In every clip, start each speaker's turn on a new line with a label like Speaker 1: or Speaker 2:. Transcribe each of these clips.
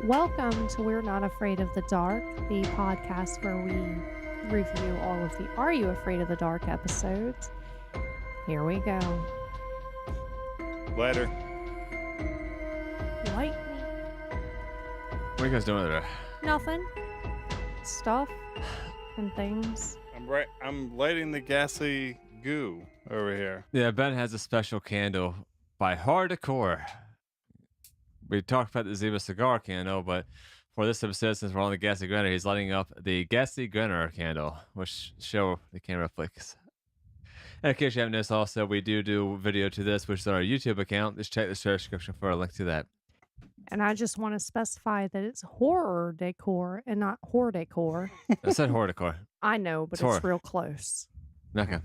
Speaker 1: Welcome to We're Not Afraid of the Dark, the podcast where we review all of the Are You Afraid of the Dark episodes. Here we go.
Speaker 2: Later.
Speaker 1: Lightning.
Speaker 3: What are you guys doing over there?
Speaker 1: Nothing. Stuff and things.
Speaker 2: I'm lighting the ghastly goo over here.
Speaker 3: Yeah, Ben has a special candle by Hardcore. We talked about the Ziva cigar candle, but for this episode, since we're on the Ghastly Grinner, he's lighting up the Ghastly Grinner candle, which show the camera flicks. And in case you haven't noticed, also, we do video to this, which is on our YouTube account. Just check the show description for a link to that.
Speaker 1: And I just want to specify that it's horror decor and not horror decor.
Speaker 3: I said Hardcore.
Speaker 1: I know, but it's real close.
Speaker 3: Okay.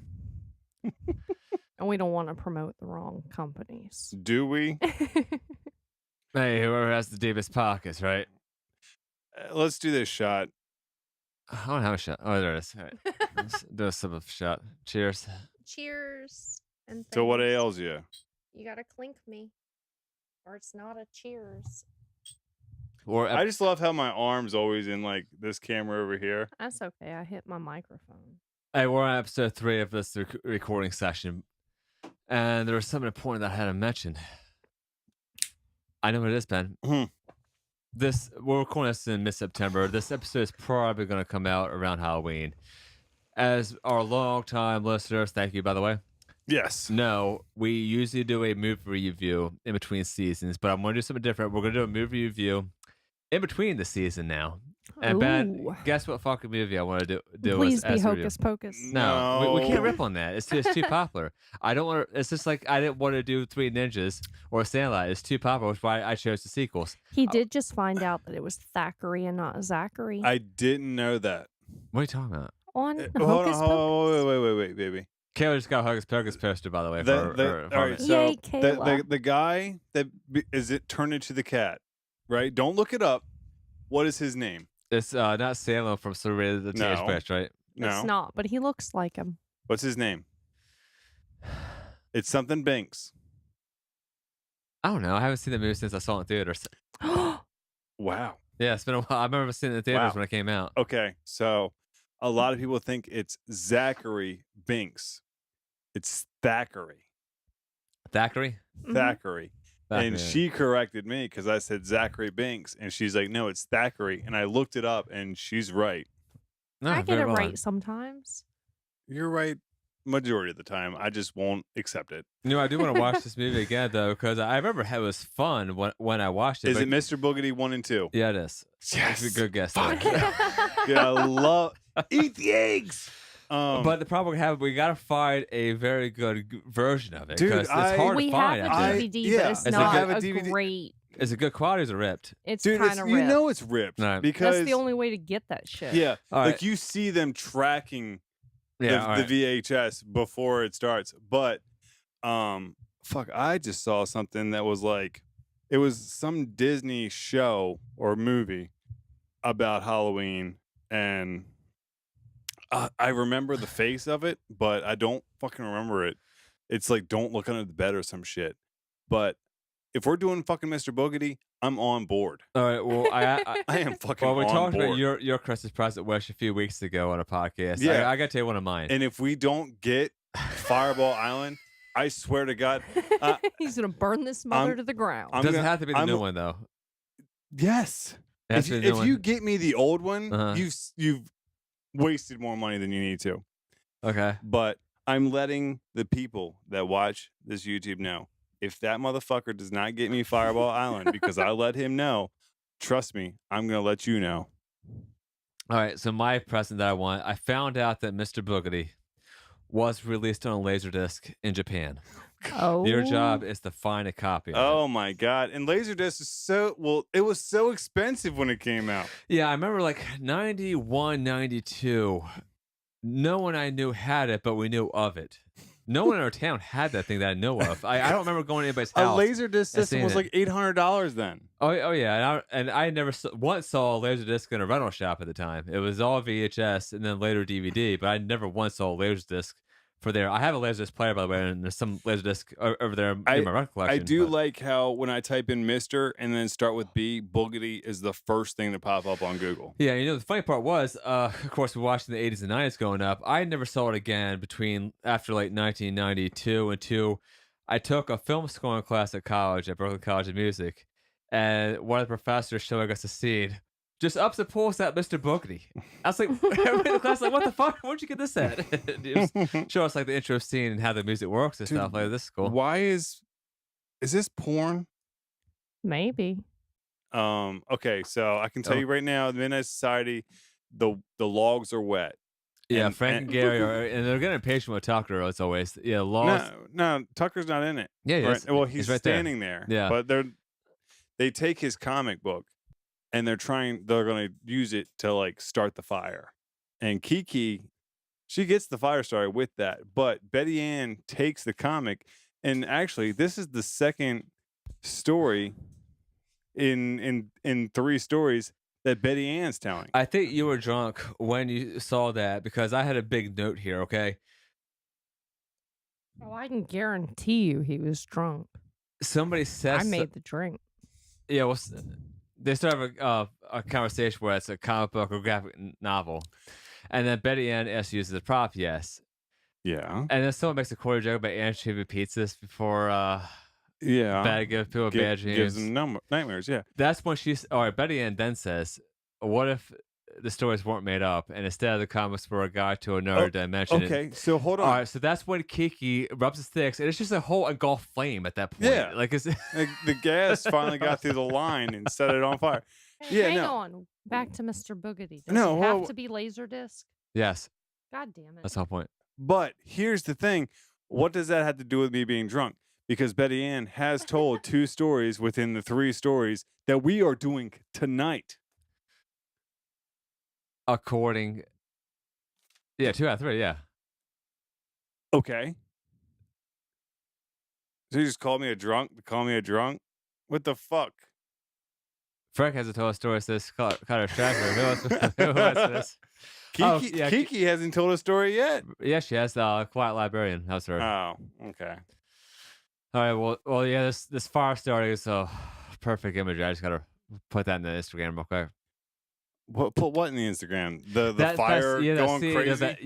Speaker 1: And we don't want to promote the wrong companies.
Speaker 2: Do we?
Speaker 3: Hey, whoever has the deepest pockets, right?
Speaker 2: Let's do this shot.
Speaker 3: I don't have a shot. Oh, there it is. All right. Let's do a sip of shot. Cheers.
Speaker 1: Cheers. And
Speaker 2: So what ails you?
Speaker 1: You gotta clink me, or it's not a cheers.
Speaker 3: Or
Speaker 2: I just love how my arm's always in like this camera over here.
Speaker 1: That's okay. I hit my microphone.
Speaker 3: Hey, we're on episode 3 of this recording session, and there was something important that I had to mention. I know what it is, Ben. We're recording this in mid-September. This episode is probably going to come out around Halloween. As our long-time listeners, thank you, by the way.
Speaker 2: Yes.
Speaker 3: No, we usually do a movie review in between seasons, but I'm going to do something different. We're going to do a movie review in between the season now. And Ben, guess what fucking movie I want to do?
Speaker 1: Please be
Speaker 3: as a
Speaker 1: Hocus
Speaker 3: review.
Speaker 1: Pocus.
Speaker 3: No, we can't rip on that. It's too popular. I don't want to. It's just like I didn't want to do Three Ninjas or Sandlot. It's too popular, which is why I chose the sequels.
Speaker 1: He did just find out that it was Thackeray and not Zachary.
Speaker 2: I didn't know that.
Speaker 3: What are you talking about?
Speaker 1: On
Speaker 2: Hold
Speaker 1: Hocus
Speaker 2: on,
Speaker 1: Pocus.
Speaker 2: wait, baby.
Speaker 3: Kayla just got Hocus Pocus poster, by the way.
Speaker 2: All right, so
Speaker 1: Yay, Kayla.
Speaker 2: the guy that is it turned into the cat, right? Don't look it up. What is his name?
Speaker 3: It's not Salem from Survey the Teenage Witch, right?
Speaker 2: No.
Speaker 1: It's not, but he looks like him.
Speaker 2: What's his name? It's something Banks.
Speaker 3: I don't know. I haven't seen the movie since I saw it in theaters.
Speaker 2: Wow.
Speaker 3: Yeah, it's been a while. I remember seeing it in theaters when it came out.
Speaker 2: Okay, so a lot of people think it's Zachary Binks. It's Thackeray.
Speaker 3: Thackeray?
Speaker 2: Thackeray. And she corrected me because I said Zachary Binks, and she's like, no, it's Thackeray. And I looked it up, and she's right.
Speaker 3: No,
Speaker 1: I get
Speaker 3: very
Speaker 1: it
Speaker 3: well.
Speaker 1: right sometimes.
Speaker 2: You're right majority of the time. I just won't accept it.
Speaker 3: You know, I do want to watch this movie again, though, because I remember it was fun when I watched it.
Speaker 2: Is it Mr. Boogedy 1 and 2?
Speaker 3: Yeah, it is.
Speaker 2: Yes.
Speaker 3: It's a good guess.
Speaker 2: Fuck yeah. Yeah, I love... Eat the eggs!
Speaker 3: But the problem we have, we gotta find a very good version of it,
Speaker 2: Dude,
Speaker 3: because it's hard
Speaker 1: We
Speaker 3: to find.
Speaker 1: have a
Speaker 3: I think.
Speaker 1: DVD, but it's
Speaker 2: It's
Speaker 1: not
Speaker 2: like
Speaker 1: a
Speaker 2: DVD.
Speaker 1: great.
Speaker 3: Is it good quality or is it ripped?
Speaker 1: It's
Speaker 2: Dude,
Speaker 1: kind of ripped.
Speaker 2: you know it's ripped.
Speaker 3: Right.
Speaker 2: Because...
Speaker 1: That's the only way to get that shit.
Speaker 2: Yeah,
Speaker 3: All
Speaker 2: like
Speaker 3: right.
Speaker 2: you see them tracking
Speaker 3: Yeah, all right.
Speaker 2: the VHS before it starts. But, fuck, I just saw something that was like... It was some Disney show or movie about Halloween, and... I remember the face of it, but I don't fucking remember it. It's like, don't look under the bed or some shit. But if we're doing fucking Mr. Boogedy, I'm on board.
Speaker 3: All right. Well,
Speaker 2: I am fucking
Speaker 3: well, we
Speaker 2: on
Speaker 3: talked
Speaker 2: board.
Speaker 3: about your Christmas present wish a few weeks ago on a podcast.
Speaker 2: Yeah.
Speaker 3: I gotta tell you one of mine.
Speaker 2: And if we don't get Fireball Island, I swear to God.
Speaker 1: He's gonna burn this mother to the ground.
Speaker 3: It doesn't have to be the new one, though.
Speaker 2: Yes.
Speaker 3: It has to be the new
Speaker 2: If
Speaker 3: one.
Speaker 2: you get me the old one,
Speaker 3: Uh-huh.
Speaker 2: you've wasted more money than you need to.
Speaker 3: Okay.
Speaker 2: But I'm letting the people that watch this YouTube know, if that motherfucker does not get me Fireball Island because I let him know, trust me, I'm going to let you know.
Speaker 3: All right. So my present that I want, I found out that Mr. Boogedy was released on a Laserdisc in Japan.
Speaker 1: Oh,
Speaker 3: Your job is to find a copy. Of it.
Speaker 2: Oh my God. And Laserdisc is it was so expensive when it came out.
Speaker 3: Yeah, I remember like 91, 92. No one I knew had it, but we knew of it. No one in our town had that thing that I know of. I don't remember going to anybody's
Speaker 2: A
Speaker 3: house.
Speaker 2: Laserdisc system
Speaker 3: seeing
Speaker 2: was
Speaker 3: it.
Speaker 2: like $800 then.
Speaker 3: Oh yeah, and I never once saw a Laserdisc in a rental shop at the time. It was all VHS and then later DVD, but I never once saw a Laserdisc for there. I have a Laserdisc player, by the way, and there's some Laserdisc over there in my record collection.
Speaker 2: I do
Speaker 3: but-
Speaker 2: like how when I type in Mister and then start with B, Boogity is the first thing to pop up on Google.
Speaker 3: Yeah, the funny part was, of course, we watched in the 80s and 90s growing up. I never saw it again after like 1992 and I took a film scoring class at college, at Berklee College of Music, and one of the professors showing us a scene just ups and pulls that Mr. Boogity. I was like, everybody in the class like, what the fuck? Where'd you get this at? Show us like the intro scene and how the music works and
Speaker 2: Dude,
Speaker 3: stuff. Like, this is cool.
Speaker 2: Why is this porn?
Speaker 1: Maybe.
Speaker 2: Okay, so I can tell you right now, the Midnight Society, the logs are wet.
Speaker 3: Yeah,
Speaker 2: and-
Speaker 3: Frank and Gary and they're getting impatient with Tucker. It's always laws.
Speaker 2: No, Tucker's not in it.
Speaker 3: Yeah, he
Speaker 2: Right?
Speaker 3: is.
Speaker 2: Well, he's
Speaker 3: right there.
Speaker 2: standing there.
Speaker 3: Yeah.
Speaker 2: But they take his comic book and they're going to use it to like start the fire. And Kiki, she gets the fire started with that. But Betty Ann takes the comic, and actually this is the second story in 3 stories that Betty Ann's telling.
Speaker 3: I think you were drunk when you saw that because I had a big note here, okay?
Speaker 1: Oh, I can guarantee you he was drunk.
Speaker 3: Somebody says
Speaker 1: I made the drink.
Speaker 3: Yeah, well, they start a conversation where it's a comic book or graphic novel, and then Betty Ann asks you as a prop, yes.
Speaker 2: Yeah.
Speaker 3: And then someone makes a quarter joke about anchovy pizzas before
Speaker 2: Yeah.
Speaker 3: give people bad dreams.
Speaker 2: Gives them nightmares, yeah.
Speaker 3: That's when all right, Betty Ann then says, what if the stories weren't made up and instead of the comics were a guide to another dimension?
Speaker 2: Okay, so hold on.
Speaker 3: All right, so that's when Kiki rubs his sticks, and it's just a whole engulfed flame at that point.
Speaker 2: Yeah.
Speaker 3: Like it's
Speaker 2: The gas finally got through the line and set it on fire. Yeah,
Speaker 1: Hang
Speaker 2: no.
Speaker 1: on. Back to Mr. Boogity. Does
Speaker 2: No,
Speaker 1: it have
Speaker 2: well-
Speaker 1: to be Laserdisc?
Speaker 3: yes,
Speaker 1: God damn it.
Speaker 3: that's the whole point.
Speaker 2: But here's the thing. What does that have to do with me being drunk? Because Betty Ann has told 2 stories within the 3 stories that we are doing tonight.
Speaker 3: According, 2 out of 3, yeah.
Speaker 2: Okay. So you just called me a drunk? Call me a drunk? What the fuck?
Speaker 3: Frank hasn't told a story since Carter Tracker. Who else this? Oh,
Speaker 2: Kiki,
Speaker 3: yeah,
Speaker 2: Kiki hasn't told a story yet.
Speaker 3: Yeah, she has Quiet Librarian. That's her.
Speaker 2: Oh, okay.
Speaker 3: All right, well, yeah, this fire starting is a perfect image. I just gotta put that in the Instagram real quick.
Speaker 2: Put what in the Instagram? The fire going crazy?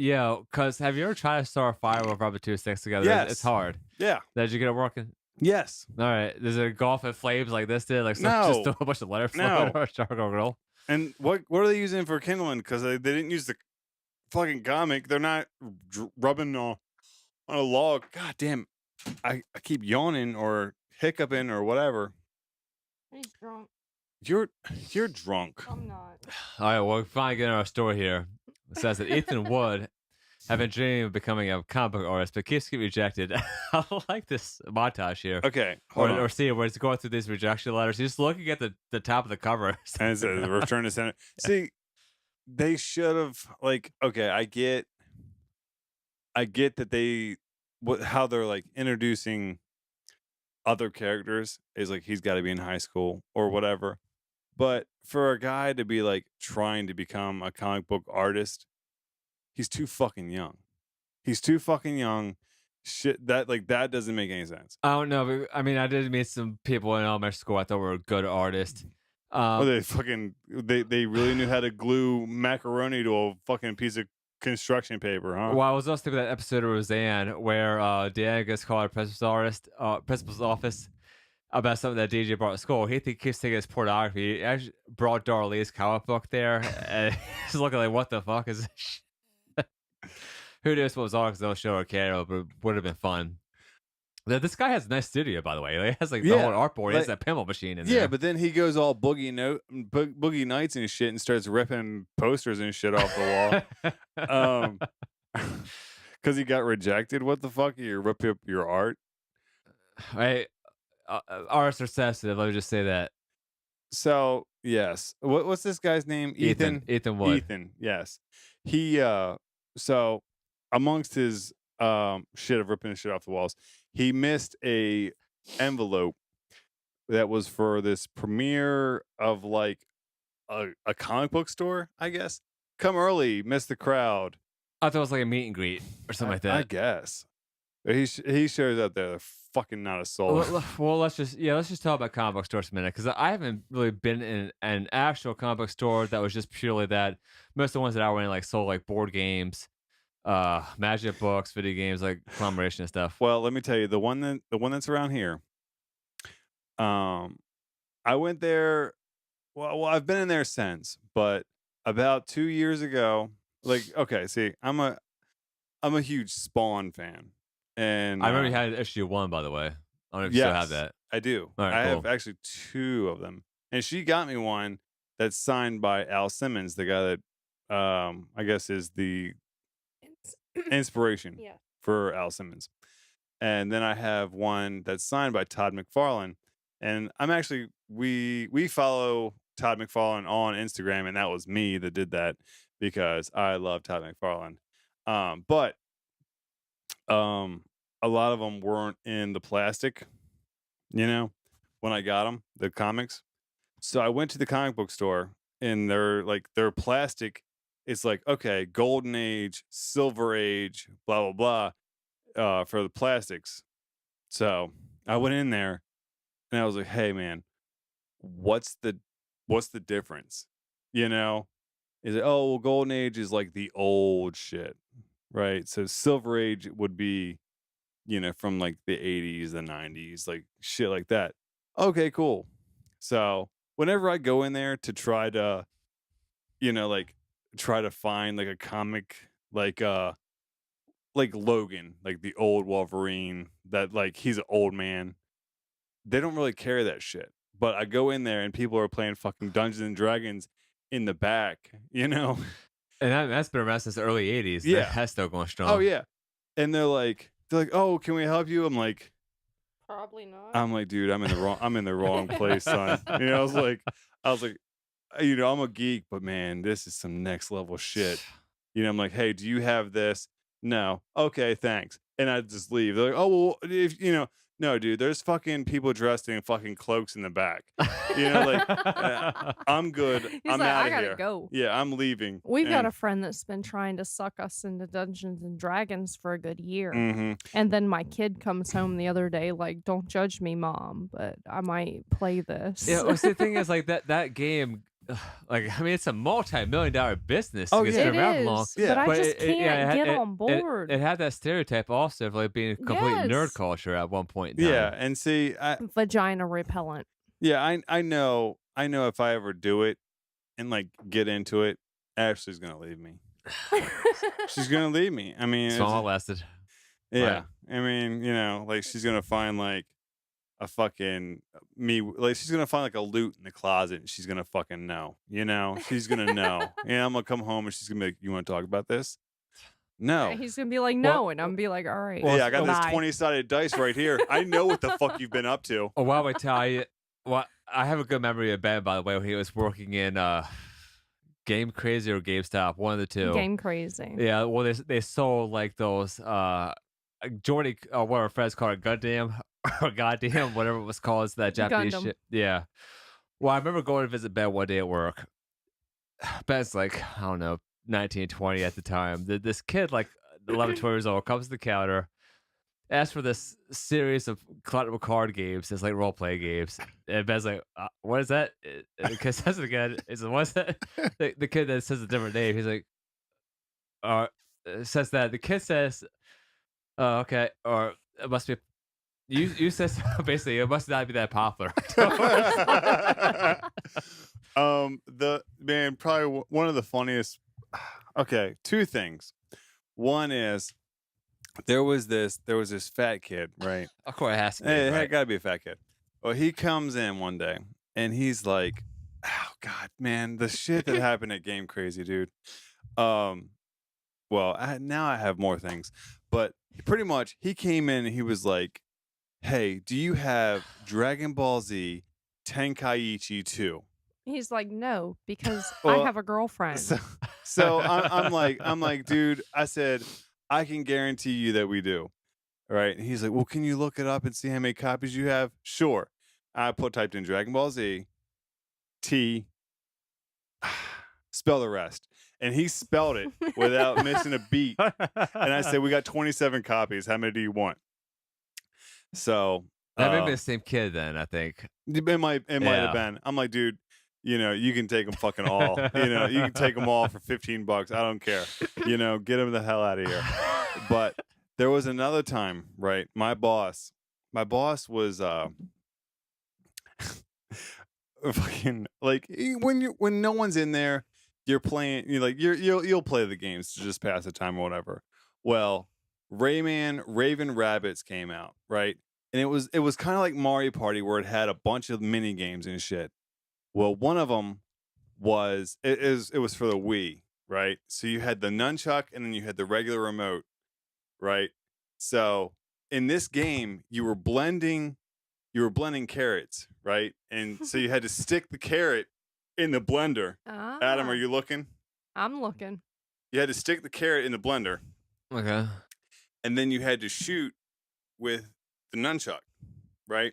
Speaker 3: Because have you ever tried to start a fire with rubbing 2 sticks together?
Speaker 2: Yes.
Speaker 3: It's hard.
Speaker 2: Yeah.
Speaker 3: Did you get it working?
Speaker 2: Yes.
Speaker 3: All right. Does it engulf in flames like this did? Like
Speaker 2: No.
Speaker 3: just a bunch of lighter fluid
Speaker 2: No.
Speaker 3: or charcoal grill?
Speaker 2: And what are they using for kindling? Because they didn't use the fucking comic. They're not rubbing on a log. God damn. I keep yawning or hiccuping or whatever.
Speaker 1: He's drunk.
Speaker 2: You're drunk.
Speaker 1: I'm not.
Speaker 3: All right. Well, we finally get our story here. It says that Ethan Wood have been dreaming of becoming a comic book artist, but keeps getting rejected. I like this montage here.
Speaker 2: Okay. Hold on.
Speaker 3: Or see where it's going through these rejection letters. He's just looking at the top of the cover.
Speaker 2: And it says return to center. See, they should have okay, I get that how they're like introducing other characters is like he's got to be in high school or whatever. But for a guy to be like trying to become a comic book artist, he's too fucking young. He's too fucking young. Shit, that doesn't make any sense.
Speaker 3: I don't know. But, I mean, I did meet some people in elementary school I thought were good artists.
Speaker 2: They really knew how to glue macaroni to a fucking piece of construction paper, huh?
Speaker 3: Well, I was also thinking of that episode of Roseanne where Dan gets called a principal's office about something that DJ brought to school. He keeps thinking it's pornography. He actually brought Darlee's comic book there, and he's looking like, what the fuck is this shit? Who knows what was on because they'll show a camera, but it would have been fun. This guy has a nice studio, by the way. He has the whole artboard. He has that pinball machine in there.
Speaker 2: Yeah, but then he goes all boogie nights and shit and starts ripping posters and shit off the wall. Because he got rejected. What the fuck? You rip up your art?
Speaker 3: Hey, artists are sensitive. Let me just say that.
Speaker 2: So yes, what's this guy's name?
Speaker 3: Ethan Wood.
Speaker 2: Ethan. Yes, he. So amongst his shit of ripping shit off the walls, he missed a envelope that was for this premiere of like a comic book store, I guess. Come early, miss the crowd.
Speaker 3: I thought it was like a meet and greet or something like that.
Speaker 2: I guess. He shows up there, fucking not a soul.
Speaker 3: Well, let's just talk about comic book stores for a minute because I haven't really been in an actual comic book store that was just purely that. Most of the ones that I went in like sold like board games, magic books, video games, like collaboration and stuff.
Speaker 2: Well, let me tell you, the one that's around here. I went there. Well, I've been in there since, but about 2 years ago, like, okay, see, I'm a huge Spawn fan, and
Speaker 3: I remember you had issue 1, by the way. I don't know if you still have
Speaker 2: yes,
Speaker 3: that.
Speaker 2: I do.
Speaker 3: All right,
Speaker 2: I have
Speaker 3: cool.
Speaker 2: actually 2 of them, and she got me one that's signed by Al Simmons, the guy that I guess is the inspiration
Speaker 1: Yeah.
Speaker 2: for Al Simmons. And then I have one that's signed by Todd McFarlane. And I'm actually we follow Todd McFarlane on Instagram, and that was me that did that because I love Todd McFarlane. But a lot of them weren't in the plastic, when I got them, the comics. So I went to the comic book store, and they're plastic. It's like, okay, golden age, silver age, blah blah blah, for the plastics. So I went in there and I was like, hey man, what's the difference? Is it, oh well, golden age is like the old shit, right? So silver age would be, from like the 80s, the 90s, like shit like that. Okay, cool. So whenever I go in there to try to, like try to find like a comic like Logan, like the old Wolverine, that like he's an old man, they don't really carry that shit. But I go in there and people are playing fucking Dungeons and Dragons in the back,
Speaker 3: And that's been around since the early 80s.
Speaker 2: Yeah.
Speaker 3: That's still going strong.
Speaker 2: Oh yeah. And they're like, oh, can we help you? I'm like,
Speaker 1: Probably not.
Speaker 2: dude, I'm in the wrong place, son. I was like, I'm a geek, but man, this is some next level shit. I'm like, hey, do you have this? No. Okay, thanks. And I just leave. They're like, oh well, if no, dude, there's fucking people dressed in fucking cloaks in the back. I'm good.
Speaker 1: He's
Speaker 2: I'm
Speaker 1: like,
Speaker 2: out
Speaker 1: I
Speaker 2: of
Speaker 1: gotta
Speaker 2: here.
Speaker 1: go.
Speaker 2: Yeah, I'm leaving.
Speaker 1: We've got a friend that's been trying to suck us into Dungeons and Dragons for a good year.
Speaker 2: Mm-hmm.
Speaker 1: And then my kid comes home the other day like, don't judge me, Mom, but I might play this.
Speaker 3: Yeah, well, see, the thing is, like, that game, like, I mean, it's a multi-million-dollar business.
Speaker 2: Oh,
Speaker 3: it's
Speaker 2: yeah.
Speaker 3: been
Speaker 1: It
Speaker 3: around
Speaker 1: is,
Speaker 3: long.
Speaker 1: but I
Speaker 3: But
Speaker 1: just can't get on board.
Speaker 3: It had that stereotype also of like being a complete nerd
Speaker 1: Yes.
Speaker 3: culture at one point in time.
Speaker 2: Yeah, and see,
Speaker 1: Vagina repellent.
Speaker 2: yeah, I know if I ever do it and like get into it, Ashley's gonna leave me. She's gonna leave me. I mean,
Speaker 3: Small lasted.
Speaker 2: yeah.
Speaker 3: Right.
Speaker 2: I mean, like she's gonna find like a fucking me, like she's gonna find like a loot in the closet, and she's gonna fucking know. She's gonna know. And I'm gonna come home, and she's gonna be like, "You want to talk about this?" No.
Speaker 1: And he's gonna be like, no, and I'm gonna be like, all right.
Speaker 2: Well, yeah, I got this
Speaker 1: bye.
Speaker 2: 20-sided dice right here. I know what the fuck you've been up to.
Speaker 3: Oh, while I tell you, well, I have a good memory of Ben, by the way, when he was working in Game Crazy or GameStop, one of the two.
Speaker 1: Game Crazy.
Speaker 3: Yeah, well, they sold like those Jordy, one of our friends called it Gundam or Goddamn, whatever it was called. It's that Japanese
Speaker 1: Gundam.
Speaker 3: shit. Yeah. Well, I remember going to visit Ben one day at work. Ben's like, I don't know, 19, 20 at the time. This kid, like 11, 12 years old, comes to the counter, asks for this series of collectible card games. It's like role play games. And Ben's like, what is that? And the kid says it again. He says, what's that? The kid that says a different name. He's like, says that. The kid says, oh, okay. Or it must be, you said basically, it must not be that popular.
Speaker 2: Probably one of the funniest. Okay, 2 things. One is there was this fat kid, right?
Speaker 3: Of course, it has to be.
Speaker 2: Hey,
Speaker 3: right?
Speaker 2: it gotta be a fat kid. Well, he comes in one day and he's like, "Oh God, man, the shit that happened at Game Crazy, dude." Well, now I have more things, but pretty much he came in and he was like, "Hey, do you have Dragon Ball Z Tenkaichi 2?"
Speaker 1: He's like, no, because
Speaker 2: Well,
Speaker 1: I have a girlfriend.
Speaker 2: So I'm like, dude, I said, I can guarantee you that we do. All right. And he's like, well, can you look it up and see how many copies you have? Sure. I typed in Dragon Ball Z, T, spell the rest. and he spelled it without missing a beat. And I said, we got 27 copies. How many do you want? So
Speaker 3: that may be the same kid then, I think.
Speaker 2: it might have been. I'm like, dude, you can take them fucking all. You can take them all for $15. I don't care. Get them the hell out of here. But there was another time, right? My boss was fucking like when no one's in there, you're playing. You'll play the games to just pass the time or whatever. Well, Raven Rabbids came out, right? And it was kind of like Mario Party where it had a bunch of mini games and shit. Well, one of them was it was for the Wii, right? So you had the nunchuck and then you had the regular remote, right? So in this game, you were blending carrots, right? And so you had to stick the carrot in the blender. Adam, are you looking?
Speaker 1: I'm looking.
Speaker 2: You had to stick the carrot in the blender.
Speaker 3: Okay.
Speaker 2: And then you had to shoot with the nunchuck, right?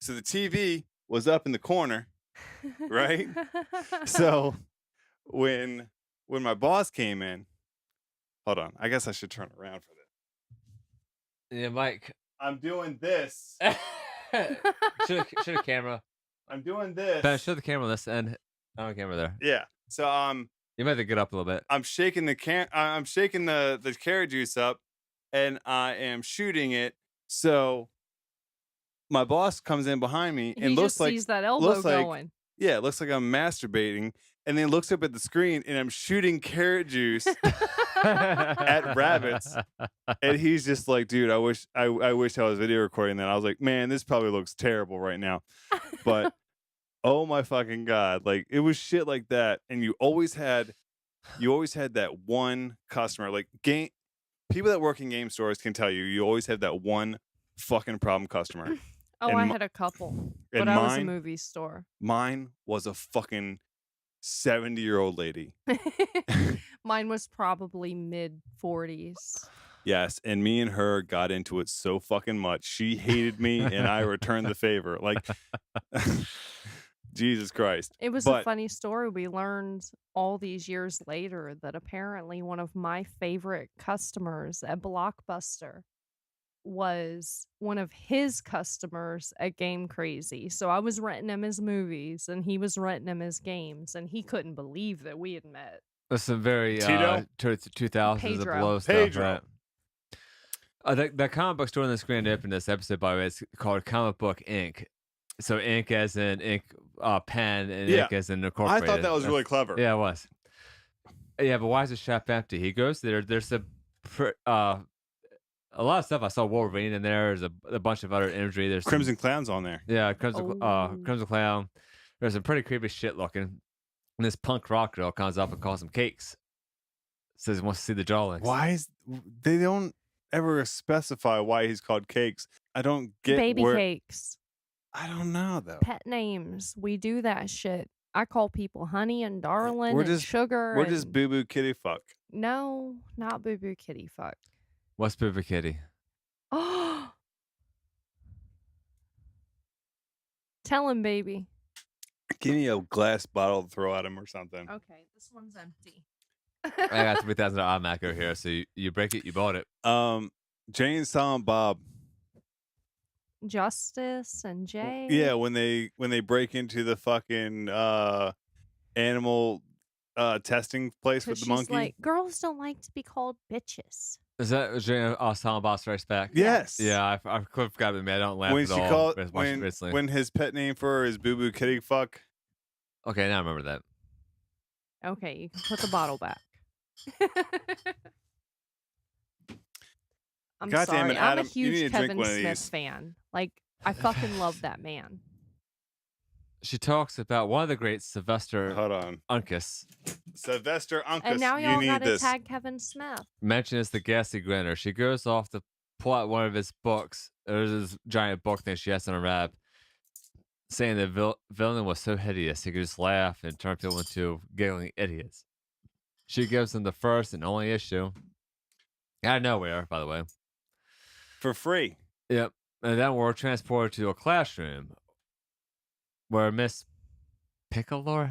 Speaker 2: So the TV was up in the corner, right? So when my boss came in, hold on, I guess I should turn around for this.
Speaker 3: Yeah, Mike.
Speaker 2: I'm doing this.
Speaker 3: show the camera.
Speaker 2: I'm doing this.
Speaker 3: Ben, show the camera on this end. On camera there.
Speaker 2: Yeah. So
Speaker 3: you might have to get up a little bit.
Speaker 2: I'm shaking the carrot juice up, and I am shooting it. So my boss comes in behind me and
Speaker 1: sees that elbow going.
Speaker 2: Yeah, it looks like I'm masturbating, and then looks up at the screen, and I'm shooting carrot juice at rabbits, and he's just like, "Dude, I wish I was video recording that." I was like, "Man, this probably looks terrible right now," but oh my fucking god, like it was shit like that, and you always had that one customer, like people that work in game stores can tell you always have that one fucking problem customer.
Speaker 1: Oh, I had a couple, but I was a movie store.
Speaker 2: Mine was a fucking 70-year-old lady.
Speaker 1: Mine was probably mid-40s.
Speaker 2: Yes, and me and her got into it so fucking much. She hated me, and I returned the favor. Like, Jesus Christ.
Speaker 1: It was a funny story. We learned all these years later that apparently one of my favorite customers at Blockbuster was one of his customers at Game Crazy. So I was renting him his movies and he was renting him his games, and he couldn't believe that we had met.
Speaker 3: That's some very 2000s and below stuff,
Speaker 2: Pedro.
Speaker 3: right? That comic book store in this grand opening, this episode, by the way, is called Comic Book Inc. So ink as in ink, pen, and ink as in incorporated.
Speaker 2: I thought that was really clever.
Speaker 3: Yeah, it was. Yeah, but why is the shop empty? He goes there. There's a lot of stuff. I saw Wolverine in there. There's a bunch of other imagery. There's
Speaker 2: Crimson Clown's on there.
Speaker 3: Yeah, Crimson Clown. There's some pretty creepy shit looking. And this punk rock girl comes up and calls him cakes. Says he wants to see the drawings.
Speaker 2: They don't ever specify why he's called Cakes. I don't get
Speaker 1: Baby cakes.
Speaker 2: I don't know though.
Speaker 1: Pet names. We do that shit. I call people honey and darling and sugar.
Speaker 2: We're just boo boo kitty fuck.
Speaker 1: No, not boo boo kitty fuck.
Speaker 3: What's Boo Boo Kitty?
Speaker 1: Oh, tell him, baby.
Speaker 2: Give me a glass bottle to throw at him or something.
Speaker 1: Okay, this one's empty.
Speaker 3: I got $3,000 automatic over here, so you break it, you bought it.
Speaker 2: Jane, Silent Bob.
Speaker 1: Justice and Jay.
Speaker 2: Yeah, when they break into the fucking animal testing place with the monkey.
Speaker 1: Like, girls don't like to be called bitches.
Speaker 3: Is that Jane Silent Bob Strikes Back?
Speaker 2: Yes.
Speaker 3: Yeah, I forgot with me. I don't laugh
Speaker 2: when
Speaker 3: at
Speaker 2: she
Speaker 3: all.
Speaker 2: Called, when his pet name for her is Boo Boo Kitty Fuck.
Speaker 3: Okay, now I remember that.
Speaker 1: Okay, you can put the bottle back. I'm
Speaker 2: God
Speaker 1: sorry.
Speaker 2: Damn it, Adam,
Speaker 1: I'm a huge Kevin Smith fan. Like, I fucking love that man.
Speaker 3: She talks about one of the great Sylvester Uncas.
Speaker 2: Sylvester Uncas.
Speaker 1: And now y'all got to tag Kevin Smith.
Speaker 3: Mentions the Ghastly Grinner. She goes off to pull out one of his books. There's this giant book thing she has on her lap, saying the villain was so hideous he could just laugh and turn people into giggling idiots. She gives him the first and only issue. Out of nowhere, by the way.
Speaker 2: For free.
Speaker 3: Yep. And then we're transported to a classroom where Miss Piccolo.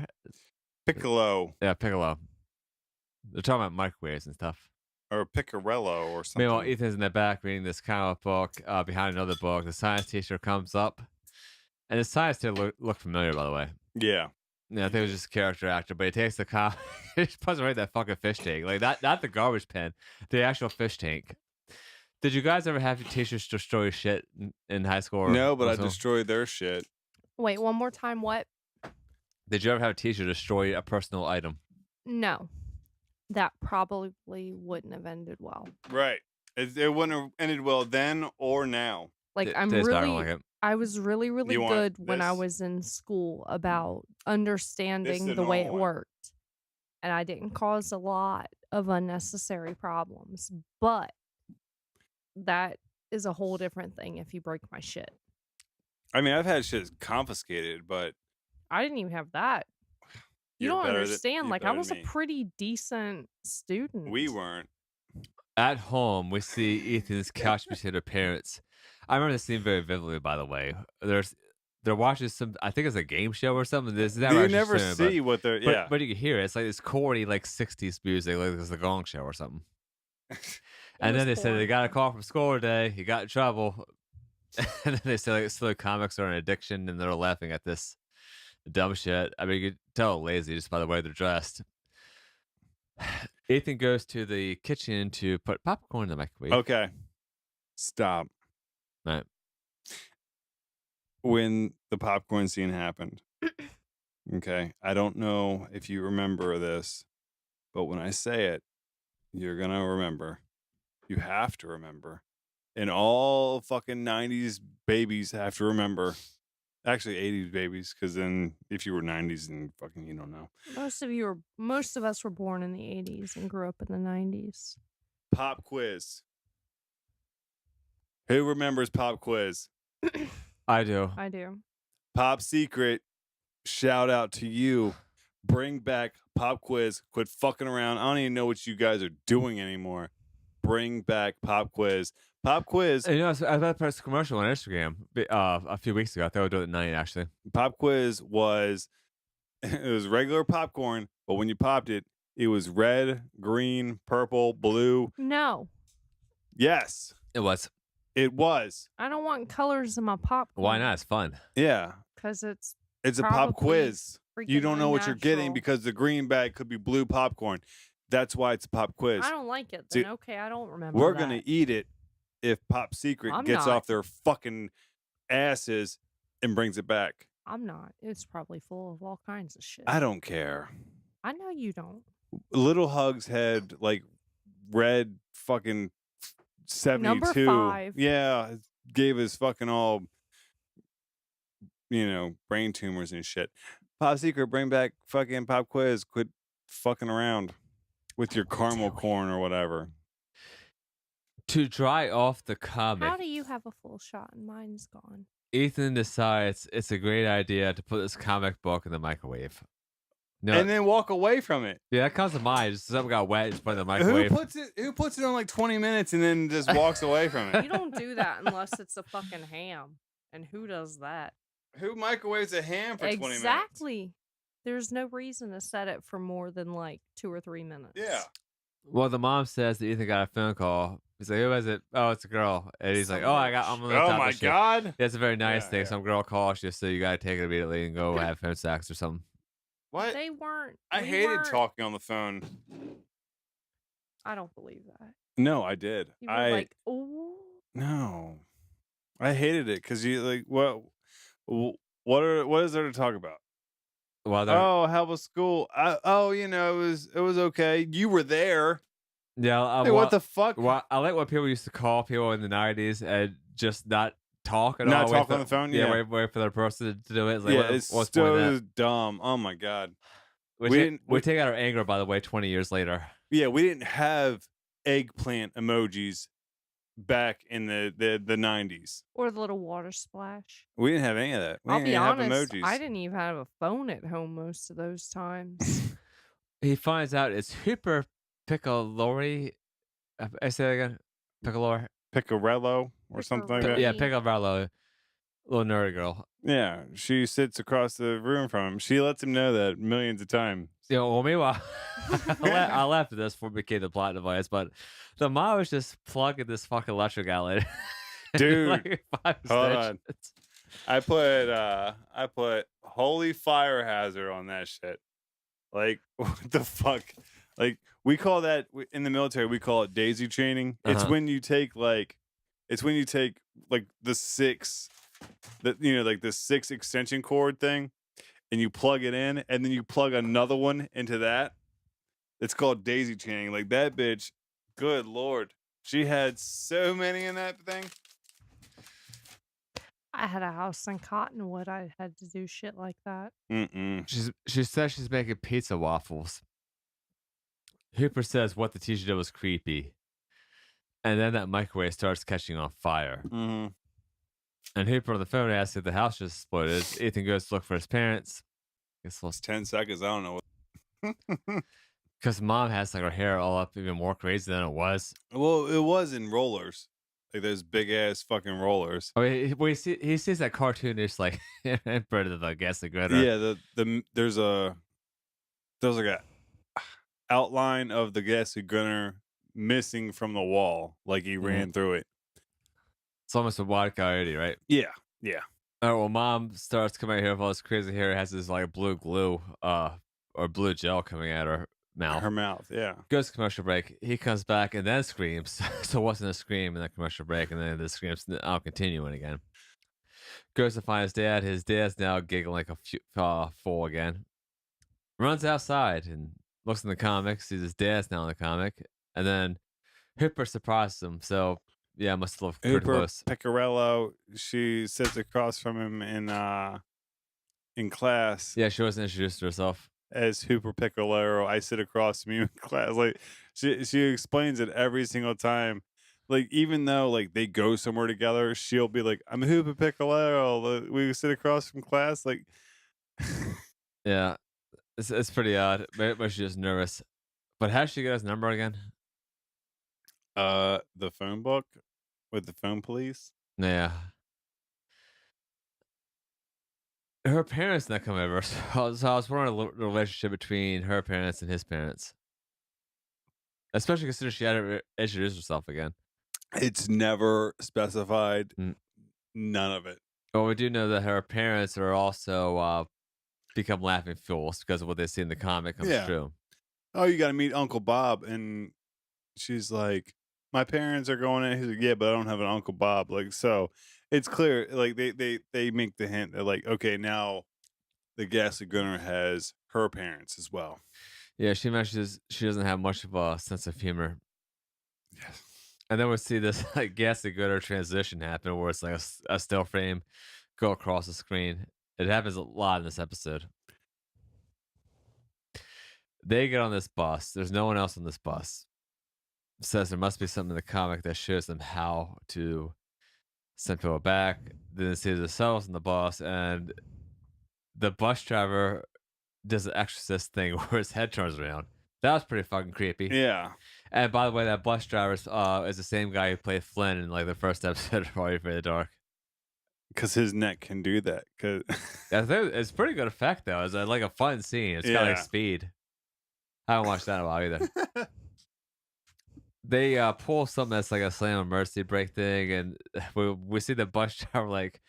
Speaker 2: Yeah,
Speaker 3: Piccolo. They're talking about microwaves and stuff.
Speaker 2: or Picarello or
Speaker 3: Meanwhile,
Speaker 2: something.
Speaker 3: Ethan's in the back reading this comic book behind another book. The science teacher comes up, and the science teacher look familiar, by the way.
Speaker 2: Yeah.
Speaker 3: Yeah, I think it was just a character actor, but he takes the comic, he just puts it right in that fucking fish tank, like not the garbage pen, the actual fish tank. Did you guys ever have your teachers destroy shit in high school? Or
Speaker 2: No, but I
Speaker 3: also?
Speaker 2: destroyed their shit.
Speaker 1: Wait, one more time. What?
Speaker 3: Did you ever have a teacher destroy a personal item?
Speaker 1: No. That probably wouldn't have ended well.
Speaker 2: Right. It wouldn't have ended well then or now.
Speaker 1: Like,
Speaker 3: I don't like it.
Speaker 1: I was really, really
Speaker 2: You want
Speaker 1: good when I
Speaker 2: this?
Speaker 1: was in school about understanding
Speaker 2: the
Speaker 1: the way it
Speaker 2: normal one.
Speaker 1: worked. And I didn't cause a lot of unnecessary problems. But that is a whole different thing if you break my shit.
Speaker 2: I mean, I've had shit confiscated, but
Speaker 1: I didn't even have that. You
Speaker 2: You're
Speaker 1: don't
Speaker 2: better than-
Speaker 1: understand.
Speaker 2: you're
Speaker 1: Like, I
Speaker 2: better
Speaker 1: was a
Speaker 2: than me.
Speaker 1: pretty decent student.
Speaker 2: we weren't.
Speaker 3: At home, we see Ethan's couch potato parents. I remember this scene very vividly, by the way. They're watching some, I think it's a game show or something. This is
Speaker 2: You never see what they're.
Speaker 3: but,
Speaker 2: Yeah.
Speaker 3: but you can hear it. It's like this corny, like 60s music, like it's the Gong Show or something. And then they said they got a call from school today. He got in trouble. And then they said like silly comics are an addiction, and they're laughing at this dumb shit. I mean, you could tell lazy just by the way they're dressed. Ethan goes to the kitchen to put popcorn in the microwave.
Speaker 2: Okay. Stop.
Speaker 3: Right.
Speaker 2: When the popcorn scene happened. Okay. I don't know if you remember this, but when I say it, you're going to remember. You have to remember. And all fucking 90s babies have to remember. Actually, 80s babies, because then if you were 90s, then fucking you don't know.
Speaker 1: Most of us were born in the 80s and grew up in the 90s.
Speaker 2: Pop quiz. Who remembers pop quiz?
Speaker 3: I do.
Speaker 1: I do.
Speaker 2: Pop secret. Shout out to you. Bring back pop quiz. Quit fucking around. I don't even know what you guys are doing anymore. Bring back pop quiz. Pop quiz.
Speaker 3: You know, I was about to press a commercial on Instagram a few weeks ago. I thought I would do it at night, actually.
Speaker 2: Pop quiz was it was regular popcorn, but when you popped it, it was red, green, purple, blue.
Speaker 1: No,
Speaker 2: Yes,
Speaker 3: It was.
Speaker 2: it was.
Speaker 1: I don't want colors in my popcorn.
Speaker 3: Why not? It's fun.
Speaker 2: Yeah,
Speaker 1: Because it's
Speaker 2: it's a pop
Speaker 1: Probably
Speaker 2: quiz. You
Speaker 1: freaking
Speaker 2: don't know what you're getting
Speaker 1: unnatural.
Speaker 2: because the green bag could be blue popcorn. That's why it's a pop quiz.
Speaker 1: I don't like it.
Speaker 2: See,
Speaker 1: Then okay, I don't remember.
Speaker 2: We're
Speaker 1: that.
Speaker 2: gonna eat it if Pop Secret
Speaker 1: I'm
Speaker 2: gets
Speaker 1: not.
Speaker 2: off their fucking asses and brings it back.
Speaker 1: I'm not. It's probably full of all kinds of shit.
Speaker 2: I don't care.
Speaker 1: I know you don't.
Speaker 2: Little Hugs had like red fucking 72.
Speaker 1: Number 5.
Speaker 2: Yeah, gave us fucking all, brain tumors and shit. Pop Secret, bring back fucking Pop Quiz. Quit fucking around with your caramel corn or whatever.
Speaker 3: To dry off the
Speaker 1: How
Speaker 3: comic,
Speaker 1: do you have a full shot and mine's gone?
Speaker 3: Ethan decides it's a great idea to put this comic book in the microwave. No,
Speaker 2: And then walk away from it.
Speaker 3: yeah, that comes to mind. Just something got wet, just put it in the microwave.
Speaker 2: Who puts it on like 20 minutes and then just walks away from it?
Speaker 1: You don't do that unless it's a fucking ham. And who does that?
Speaker 2: Who microwaves a ham for 20 minutes?
Speaker 1: Exactly. There's no reason to set it for more than like 2 or 3 minutes.
Speaker 2: Yeah.
Speaker 3: Well, the mom says that Ethan got a phone call. He's like, "Who is it? Oh, it's a girl." And he's like,
Speaker 1: Some
Speaker 3: "Oh,
Speaker 1: bitch.
Speaker 3: I'm on the
Speaker 2: Oh
Speaker 3: top
Speaker 2: my
Speaker 3: of shit."
Speaker 2: God.
Speaker 3: That's a very nice
Speaker 2: Yeah,
Speaker 3: thing.
Speaker 2: yeah.
Speaker 3: Some girl calls you, so you gotta take it immediately and go have phone sex or something.
Speaker 2: What?
Speaker 1: They weren't.
Speaker 2: I
Speaker 1: we
Speaker 2: hated
Speaker 1: weren't-
Speaker 2: talking on the phone.
Speaker 1: I don't believe that.
Speaker 2: No, I did.
Speaker 1: You were like, oh.
Speaker 2: No. I hated it because you like what is there to talk about?
Speaker 3: Well, they're
Speaker 2: Oh, how was school? It was okay. You were there.
Speaker 3: yeah.
Speaker 2: Hey, what the fuck?
Speaker 3: Well, I like what people used to call people in the 90s and just not talk at
Speaker 2: Not
Speaker 3: all. Wait
Speaker 2: talk
Speaker 3: for-
Speaker 2: on the phone?
Speaker 3: Yeah,
Speaker 2: Yeah.
Speaker 3: wait for their person to do it. It's like,
Speaker 2: Yeah,
Speaker 3: what-
Speaker 2: it's
Speaker 3: what's the point of
Speaker 2: so
Speaker 3: that?
Speaker 2: dumb. Oh my God.
Speaker 3: We
Speaker 2: we-
Speaker 3: take out our anger, by the way, 20 years later.
Speaker 2: Yeah, we didn't have eggplant emojis back in the 90s.
Speaker 1: Or the little water splash.
Speaker 2: We didn't have any of that. We
Speaker 1: I'll
Speaker 2: didn't
Speaker 1: be
Speaker 2: even
Speaker 1: honest,
Speaker 2: have emojis.
Speaker 1: I didn't even have a phone at home most of those times.
Speaker 3: He finds out it's Hooper Piccolori. I say that again. Piccolori.
Speaker 2: Picarello or something like that.
Speaker 3: Yeah,
Speaker 1: Pickle-
Speaker 3: Piccolaro Little nerdy girl.
Speaker 2: Yeah, she sits across the room from him. She lets him know that millions of times.
Speaker 3: Yeah, well, meanwhile, I laughed at this before it became the plot device, but the mom was just plugging this fucking electric outlet.
Speaker 2: Dude,
Speaker 3: like 5
Speaker 2: hold
Speaker 3: extensions.
Speaker 2: on. I put holy fire hazard on that shit. Like what the fuck? Like we call that in the military we call it daisy chaining. It's
Speaker 3: Uh-huh.
Speaker 2: when you take like the six like the 6 extension cord thing and you plug it in and then you plug another one into that. It's called daisy chaining. Like that bitch, good lord. She had so many in that thing.
Speaker 1: I had a house in Cottonwood. I had to do shit like that.
Speaker 2: Mm-mm.
Speaker 3: She says she's making pizza waffles. Hooper says what the teacher did was creepy. And then that microwave starts catching on fire.
Speaker 2: Mm-hmm.
Speaker 3: And Hooper on the phone asks if the house just exploded. Ethan goes to look for his parents. Guess
Speaker 2: It's 10 seconds. I don't know what.
Speaker 3: because mom has like her hair all up even more crazy than it was.
Speaker 2: Well, it was in rollers. Like those big ass fucking rollers.
Speaker 3: Oh, he sees that cartoonish like bird of the Ghastly Grinner.
Speaker 2: Yeah, there's like a outline of the Ghastly Grinner missing from the wall, like he ran through it.
Speaker 3: It's almost a wild coyote, right?
Speaker 2: Yeah, yeah.
Speaker 3: Oh well, mom starts coming out here with all this crazy hair. Has this like blue glue, or blue gel coming out her mouth.
Speaker 2: Her mouth, yeah.
Speaker 3: Goes to commercial break. He comes back and then screams. So it wasn't a scream in that commercial break, and then the screams. I'll continue it again. Goes to find his dad. His dad's now giggling like a fool again. Runs outside and looks in the comics. Sees his dad's now in the comic, and then Hooper surprises him. So yeah, must look pretty
Speaker 2: Hooper
Speaker 3: close.
Speaker 2: Pecorello, she sits across from him in class.
Speaker 3: Yeah, she wasn't introduced herself.
Speaker 2: As Hooper Piccolero, I sit across from you in class. Like she explains it every single time. Like even though like they go somewhere together, she'll be like, "I'm Hooper Piccolero. We sit across from class." Like,
Speaker 3: Yeah, it's pretty odd. Maybe she's just nervous. But how did she get his number again?
Speaker 2: the phone book with the phone police.
Speaker 3: Yeah. Her parents not come over. So I was wondering the relationship between her parents and his parents. Especially considering she had to introduce herself again.
Speaker 2: It's never specified.
Speaker 3: Mm.
Speaker 2: None of it.
Speaker 3: But we do know that her parents are also become laughing fools because of what they see in the comic comes
Speaker 2: Yeah.
Speaker 3: true.
Speaker 2: Oh, you got to meet Uncle Bob, and she's like, "My parents are going in." He's like, "Yeah, but I don't have an Uncle Bob." Like, so it's clear. Like they make the hint that like, okay, now the Ghastly Gunner has her parents as well.
Speaker 3: Yeah, she mentions she doesn't have much of a sense of humor.
Speaker 2: Yes.
Speaker 3: And then we see this like Ghastly Gunner transition happen where it's like a still frame go across the screen. It happens a lot in this episode. They get on this bus. There's no one else on this bus. It says there must be something in the comic that shows them how to send people back. Then they see themselves on the bus, and the bus driver does an exorcist thing where his head turns around. That was pretty fucking creepy.
Speaker 2: Yeah.
Speaker 3: And by the way, that bus driver is the same guy who played Flynn in like the first episode of Are You Afraid of the Dark.
Speaker 2: Because his neck can do that. Cause
Speaker 3: I think it's pretty good effect though. It's like a fun scene. It's got like
Speaker 2: Yeah.
Speaker 3: speed. I haven't watched that in a while either. They pull something that's like a slam and mercy break thing, and we see the bus driver like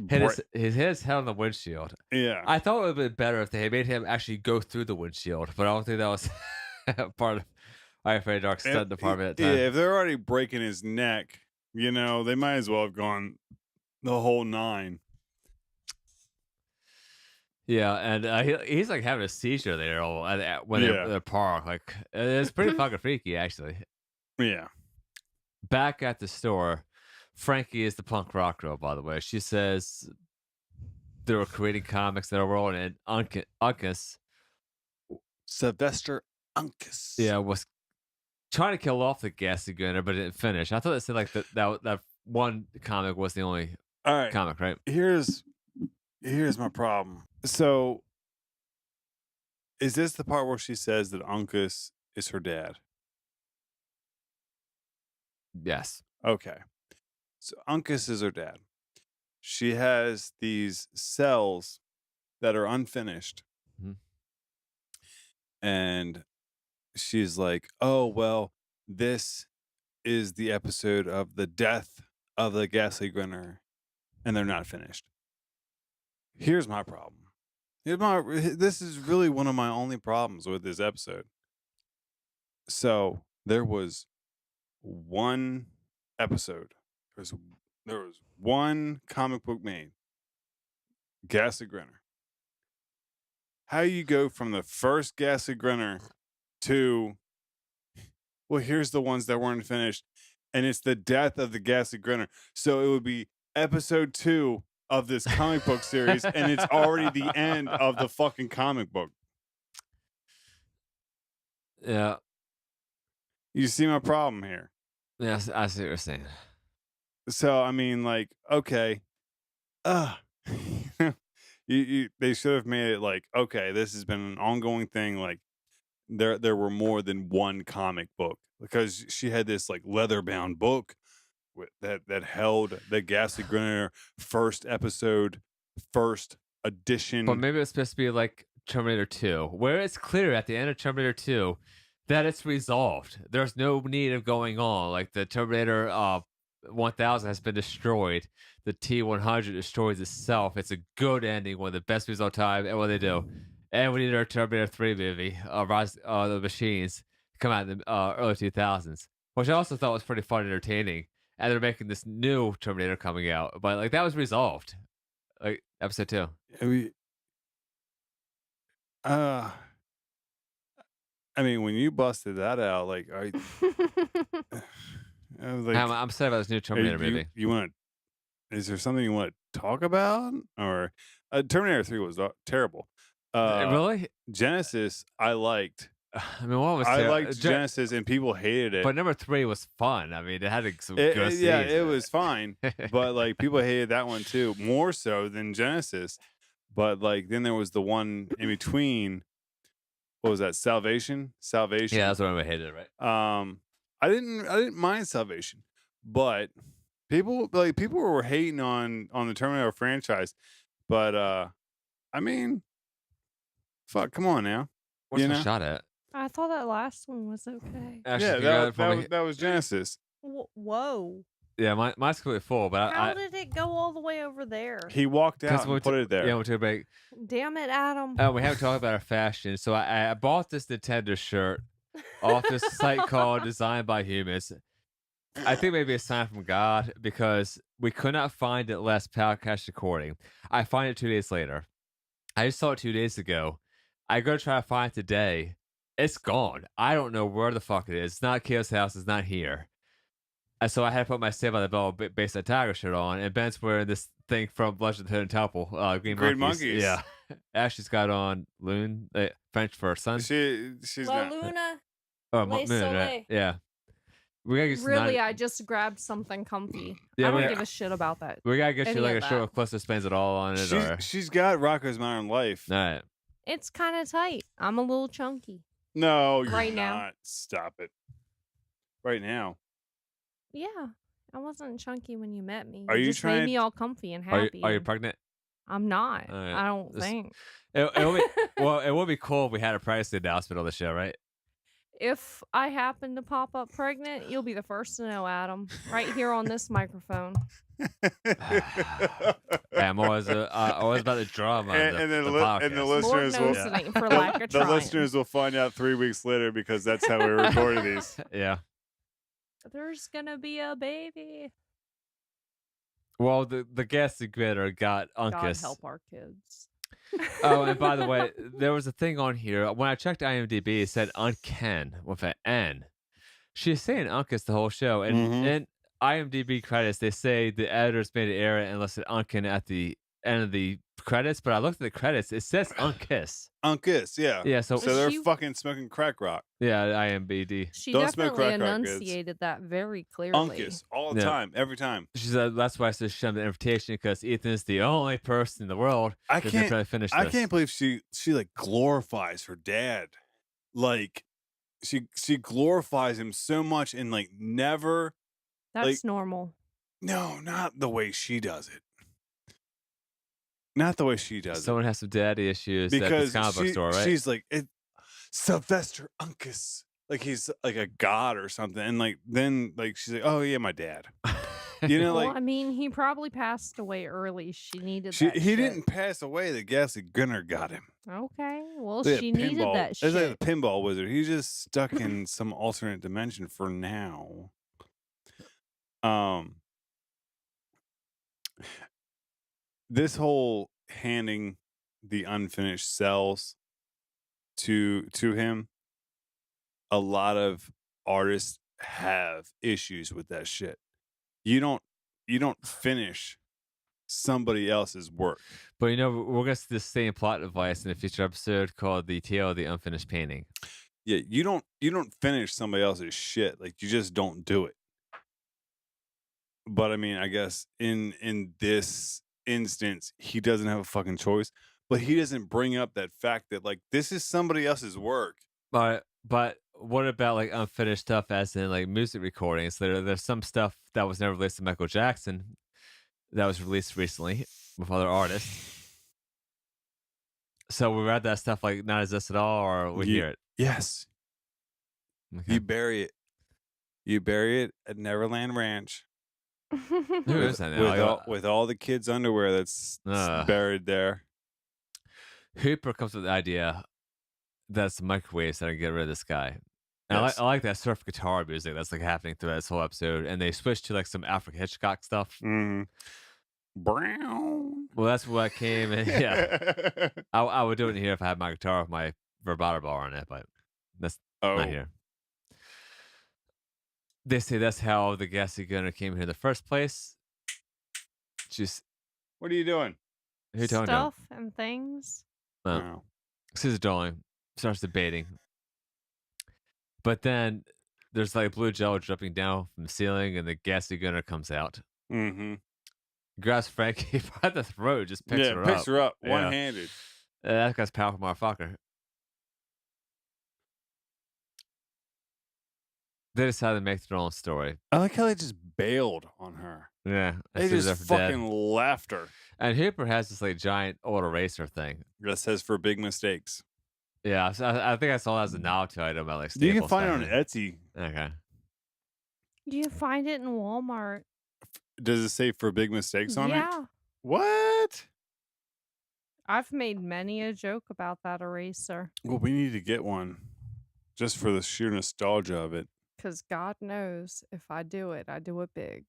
Speaker 3: hit his head on the windshield.
Speaker 2: Yeah.
Speaker 3: I thought it would have been better if they had made him actually go through the windshield, but I don't think that was part of Are You Afraid of the Dark stunt department at the
Speaker 2: Yeah,
Speaker 3: time.
Speaker 2: if they're already breaking his neck, they might as well have gone the whole 9.
Speaker 3: Yeah, and he's like having a seizure there when they're
Speaker 2: Yeah.
Speaker 3: at the park. Like it's pretty fucking freaky, actually.
Speaker 2: Yeah.
Speaker 3: Back at the store, Frankie is the punk rock girl, by the way. She says they were creating comics that are rolling, and Uncas,
Speaker 2: Sylvester Uncas.
Speaker 3: yeah, was trying to kill off the Ghastly Gunner, but it didn't finish. I thought they said like that one comic was the only
Speaker 2: All right.
Speaker 3: comic, right?
Speaker 2: Here's my problem. So, is this the part where she says that Uncas is her dad?
Speaker 3: Yes.
Speaker 2: Okay. So Uncas is her dad. she has these cells that are unfinished,
Speaker 3: Mhm.
Speaker 2: and she's like, "Oh well, this is the episode of the death of the Ghastly Grinner," and they're not finished. Here's my problem. This is really one of my only problems with this episode. So there was one episode. There's there was one comic book made, Ghastly Grinner. How you go from the first Ghastly Grinner to, well, here's the ones that weren't finished, and it's the death of the Ghastly Grinner. So it would be episode 2 of this comic book series, and it's already the end of the fucking comic book.
Speaker 3: Yeah.
Speaker 2: You see my problem here.
Speaker 3: Yeah, I see what you're saying.
Speaker 2: So I mean, like, okay, uh they should have made it like, okay, this has been an ongoing thing. Like, there were more than one comic book, because she had this like leather bound book that held the Ghastly Grinner first episode, first edition.
Speaker 3: But maybe it's supposed to be like Terminator 2, where it's clear at the end of Terminator 2 that it's resolved. There's no need of going on. Like the Terminator 1000 has been destroyed. The T100 destroys itself. It's a good ending, one of the best movies of all time. And what they do, and we need our Terminator 3 movie, Rise of the Machines, to come out in the early 2000s, which I also thought was pretty fun and entertaining. And they're making this new Terminator coming out, but like that was resolved, like episode 2.
Speaker 2: I mean, uh, I mean, when you busted that out, like, I was like,
Speaker 3: I'm sad about this new Terminator movie.
Speaker 2: you want to? Is there something you want to talk about? Or Terminator 3 was terrible.
Speaker 3: Really?
Speaker 2: Genesis, I liked.
Speaker 3: I mean, what was
Speaker 2: I liked Genesis, and people hated it.
Speaker 3: But number 3 was fun. I mean, it had some good scenes.
Speaker 2: Yeah, it was fine. But like, people hated that one too, more so than Genesis. But like, then there was the one in between. What was that? Salvation.
Speaker 3: Yeah, that's what I hated, right?
Speaker 2: I didn't mind Salvation, but people were hating on the Terminator franchise. But I mean, fuck, come on now.
Speaker 3: What's the shot at?
Speaker 1: I thought that last one was okay.
Speaker 2: Yeah, that was Genesis.
Speaker 1: Whoa.
Speaker 3: Yeah, mine's completely full, but
Speaker 1: How did it go all the way over there?
Speaker 2: He walked out and put it there.
Speaker 3: Yeah, we took a break.
Speaker 1: Damn it, Adam.
Speaker 3: We haven't talked about our fashion. So I bought this Nintendo shirt off this site called Designed by Humans. I think maybe a sign from God, because we could not find it last podcast recording. I find it 2 days later. I just saw it 2 days ago. I go try to find it today. It's gone. I don't know where the fuck it is. It's not Kio's house. It's not here. And so I had to put my Saved by the Bell Base of Tiger shirt on, and Ben's wearing this thing from Legend of the Hidden Temple, Green Monkeys. Yeah. Ashley's got on Loon, French for sun.
Speaker 2: She's
Speaker 1: La
Speaker 2: not.
Speaker 1: Luna.
Speaker 3: Oh,
Speaker 1: Le
Speaker 3: Moon,
Speaker 1: Soleil.
Speaker 3: right? Yeah. We gotta get
Speaker 1: Really, I just grabbed something comfy.
Speaker 3: Yeah,
Speaker 1: I don't give a shit about that.
Speaker 3: We gotta get you
Speaker 1: Any
Speaker 3: like a
Speaker 1: of
Speaker 3: shirt
Speaker 1: that.
Speaker 3: with cluster spans at all on it.
Speaker 2: She's got Rocco's Modern Life.
Speaker 3: All right.
Speaker 1: It's kind of tight. I'm a little chunky.
Speaker 2: No, you're
Speaker 1: Right
Speaker 2: not.
Speaker 1: now.
Speaker 2: Stop it. Right now.
Speaker 1: Yeah. I wasn't chunky when you met me.
Speaker 2: Are you
Speaker 1: just
Speaker 2: trying-
Speaker 1: made me all comfy and
Speaker 3: Are
Speaker 1: happy.
Speaker 3: you pregnant?
Speaker 1: I'm not.
Speaker 3: All right.
Speaker 1: I don't
Speaker 3: This-
Speaker 1: think.
Speaker 3: It would be, well, it would be cool if we had a price announcement on the show, right?
Speaker 1: If I happen to pop up pregnant, you'll be the first to know, Adam. Right here on this microphone.
Speaker 3: I'm always about the drama.
Speaker 2: And
Speaker 3: the
Speaker 2: the
Speaker 3: podcast.
Speaker 1: Lord
Speaker 2: listeners
Speaker 1: knows
Speaker 2: will
Speaker 1: it ain't for lack of
Speaker 2: the
Speaker 1: trying.
Speaker 2: listeners will find out 3 weeks later, because that's how we recorded these.
Speaker 3: Yeah.
Speaker 1: There's gonna be a baby.
Speaker 3: Well, the Ghastly Grinner got
Speaker 1: God
Speaker 3: Uncas.
Speaker 1: help our kids.
Speaker 3: Oh, and by the way, there was a thing on here. When I checked IMDb, it said Uncan with an N. She's saying Uncas the whole show. And
Speaker 2: Mhm.
Speaker 3: in IMDb credits, they say the editors made an error and listed Uncan at the end of the credits. But I looked at the credits, it says Uncas.
Speaker 2: Uncas, yeah.
Speaker 3: Yeah, so
Speaker 2: So they're
Speaker 1: She-
Speaker 2: fucking smoking crack rock.
Speaker 3: yeah, IMDb.
Speaker 1: She
Speaker 2: Don't smoke
Speaker 1: definitely
Speaker 2: crack rock, kids.
Speaker 1: enunciated that very clearly.
Speaker 2: Uncas, all the
Speaker 3: Yeah.
Speaker 2: time, every time.
Speaker 3: She said that's why I said she the invitation, because Ethan's the only person in the world
Speaker 2: I
Speaker 3: who's gonna
Speaker 2: can't.
Speaker 3: try to finish this.
Speaker 2: I can't believe she like glorifies her dad. Like, she glorifies him so much, and like never.
Speaker 1: That's
Speaker 2: like-
Speaker 1: normal.
Speaker 2: No, not the way she does it. Not the way she does it.
Speaker 3: Someone has some daddy issues at this
Speaker 2: Because
Speaker 3: comic book store, right?
Speaker 2: she's like, Sylvester Uncas. Like he's like a god or something. And like then like she's like, oh yeah, my dad. You know,
Speaker 1: Well,
Speaker 2: like
Speaker 1: I mean, he probably passed away early. She needed
Speaker 2: he
Speaker 1: that shit.
Speaker 2: didn't pass away. The Ghastly Grinner got him.
Speaker 1: Okay. Well,
Speaker 2: Like a
Speaker 1: she needed that
Speaker 2: It's
Speaker 1: shit.
Speaker 2: like the pinball wizard. He's just stuck in some alternate dimension for now. This whole handing the unfinished cells to him, a lot of artists have issues with that shit. You don't finish somebody else's work.
Speaker 3: But you know, we're gonna see the same plot device in a future episode called "The Tale of the Unfinished Painting."
Speaker 2: Yeah, you don't finish somebody else's shit. Like you just don't do it. But I mean, I guess in this instance, he doesn't have a fucking choice. But he doesn't bring up that fact that like this is somebody else's work.
Speaker 3: But what about like unfinished stuff, as in like music recordings? There's some stuff that was never released to Michael Jackson that was released recently with other artists. So we read that stuff like not exist at all, or we hear it.
Speaker 2: Yes.
Speaker 3: Okay.
Speaker 2: You bury it. You bury it at Neverland Ranch.
Speaker 3: Who is that now?
Speaker 2: With all the kids' underwear that's buried there.
Speaker 3: Hooper comes with the idea that's the microwaves that are get rid of this guy. And
Speaker 2: Yes.
Speaker 3: I like that surf guitar music that's like happening throughout this whole episode. And they switched to like some Alfred Hitchcock stuff.
Speaker 2: Mm. Brown.
Speaker 3: Well, that's what came in. Yeah. I would do it in here if I had my guitar with my vibrato bar on it, but that's not here. They say that's how the Ghastly Gunner came here in the first place. Just
Speaker 2: What are you doing?
Speaker 3: who you talking about?
Speaker 1: Stuff and things.
Speaker 2: Oh.
Speaker 3: Susan Darling starts debating. But then there's like blue jello dripping down from the ceiling, and the Ghastly Gunner comes out.
Speaker 2: Mm-hmm.
Speaker 3: Grabs Frankie by the throat, just picks her up.
Speaker 2: Her up
Speaker 3: Yeah.
Speaker 2: one-handed.
Speaker 3: That guy's a powerful motherfucker. They decided to make their own story.
Speaker 2: I like how they just bailed on her.
Speaker 3: Yeah.
Speaker 2: They just fucking left her.
Speaker 3: And Hooper has this like giant old eraser thing.
Speaker 2: That says for big mistakes.
Speaker 3: Yeah, so I think I saw that as a novelty item at like
Speaker 2: You can
Speaker 3: Staples
Speaker 2: find it
Speaker 3: back
Speaker 2: on
Speaker 3: then.
Speaker 2: Etsy.
Speaker 3: Okay.
Speaker 1: You find it in Walmart.
Speaker 2: Does it say for big mistakes on it?
Speaker 1: Yeah.
Speaker 2: What?
Speaker 1: I've made many a joke about that eraser.
Speaker 2: Well, we need to get one just for the sheer nostalgia of it.
Speaker 1: Because God knows if I do it big.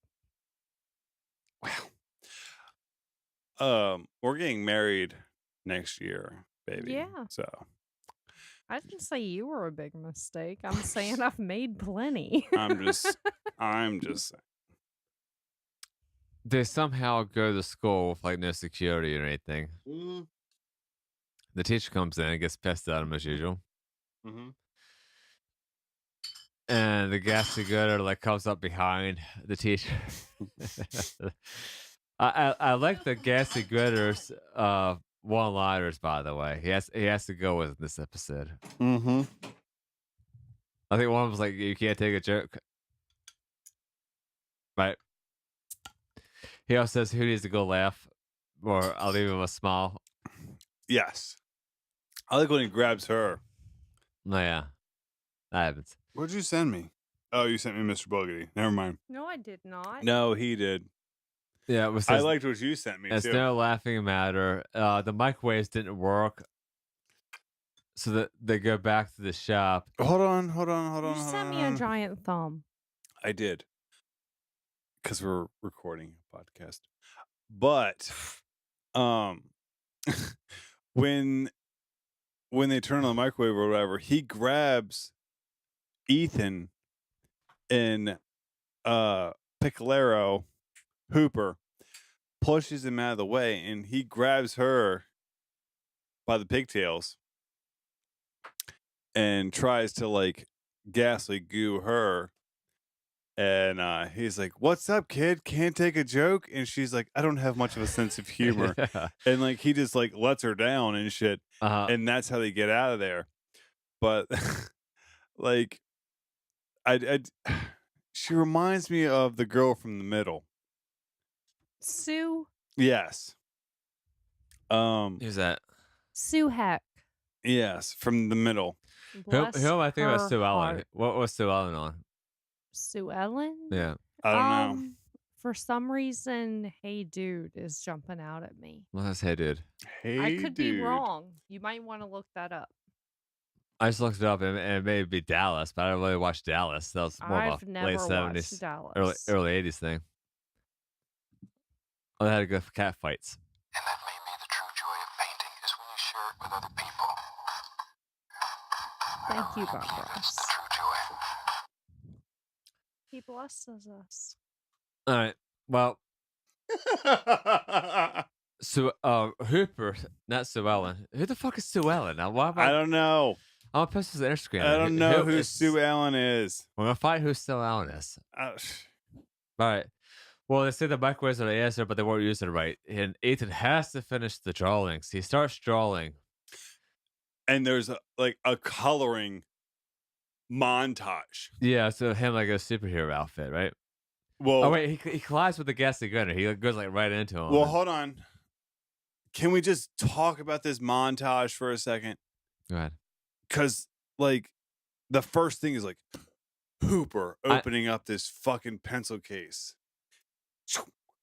Speaker 2: Wow. We're getting married next year, baby.
Speaker 1: Yeah.
Speaker 2: So
Speaker 1: I didn't say you were a big mistake. I'm saying I've made plenty.
Speaker 2: I'm just saying.
Speaker 3: They somehow go to school with like no security or anything.
Speaker 2: Mm.
Speaker 3: The teacher comes in and gets pissed at him as usual.
Speaker 2: Mm-hmm.
Speaker 3: And the Ghastly Gunner like comes up behind the teacher. I like the Ghastly Gunner's one-liners, by the way. He has to go with this episode.
Speaker 2: Mm-hmm.
Speaker 3: I think one was like, "You can't take a joke." Right. He also says, "Who needs to go laugh?" Or I'll leave him a smile.
Speaker 2: Yes. I like when he grabs her.
Speaker 3: No, yeah. That happens.
Speaker 2: What'd you send me? Oh, you sent me Mr. Boogedy. Never mind.
Speaker 1: No, I did not.
Speaker 2: No, he did.
Speaker 3: Yeah, it was.
Speaker 2: I liked what you sent me,
Speaker 3: It's
Speaker 2: too.
Speaker 3: no laughing matter. The microwaves didn't work, so that they go back to the shop.
Speaker 2: Hold on.
Speaker 1: You sent me a giant thumb.
Speaker 2: I did. Because we're recording a podcast. But when they turn on the microwave or whatever, he grabs Ethan and Piccolero Hooper, pushes him out of the way, and he grabs her by the pigtails and tries to like ghastly goo her. And he's like, "What's up, kid? Can't take a joke?" And she's like, "I don't have much of a sense of humor."
Speaker 3: Yeah.
Speaker 2: And like he just like lets her down and shit. And that's how they get out of there. But like she reminds me of the girl from the middle.
Speaker 1: Sue?
Speaker 2: Yes.
Speaker 3: Who's that?
Speaker 1: Sue Heck.
Speaker 2: Yes, from the middle.
Speaker 1: Bless
Speaker 3: Who am I thinking about?
Speaker 1: her
Speaker 3: Sue Ellen.
Speaker 1: heart.
Speaker 3: What was Sue Ellen on?
Speaker 1: Sue Ellen?
Speaker 3: Yeah.
Speaker 2: I don't know.
Speaker 1: For some reason, Hey Dude is jumping out at me.
Speaker 3: What was Hey Dude?
Speaker 2: Hey,
Speaker 1: I could be
Speaker 2: dude.
Speaker 1: wrong. You might want to look that up.
Speaker 3: I just looked it up and it may be Dallas, but I don't really watch Dallas. That was more of
Speaker 1: I've
Speaker 3: a
Speaker 1: never
Speaker 3: late
Speaker 1: watched
Speaker 3: 70s,
Speaker 1: Dallas.
Speaker 3: early 80s thing. Oh, they had to go for cat fights.
Speaker 4: And that may be the true joy of painting, is when you share it with other people.
Speaker 1: Thank you, Bob
Speaker 4: That's
Speaker 1: Ross.
Speaker 4: the true joy.
Speaker 1: He blesses us.
Speaker 3: All right. Well, Hooper, not Sue Ellen. Who the fuck is Sue Ellen? Now, why am
Speaker 2: I don't know.
Speaker 3: I'm gonna post his Instagram.
Speaker 2: I don't know who
Speaker 3: is-
Speaker 2: Sue Ellen is.
Speaker 3: We're gonna find who Sue Ellen is.
Speaker 2: Uh,
Speaker 3: All right. Well, they say the microwaves are the answer, but they weren't using it right. And Ethan has to finish the drawings. He starts drawing.
Speaker 2: and there's a coloring montage.
Speaker 3: Yeah, so him like a superhero outfit, right?
Speaker 2: Well,
Speaker 3: Oh wait, he collides with the Ghastly Grinner. He goes like right into him.
Speaker 2: well, hold on. Can we just talk about this montage for a second?
Speaker 3: Go ahead.
Speaker 2: Because the first thing is Hooper opening up this fucking pencil case.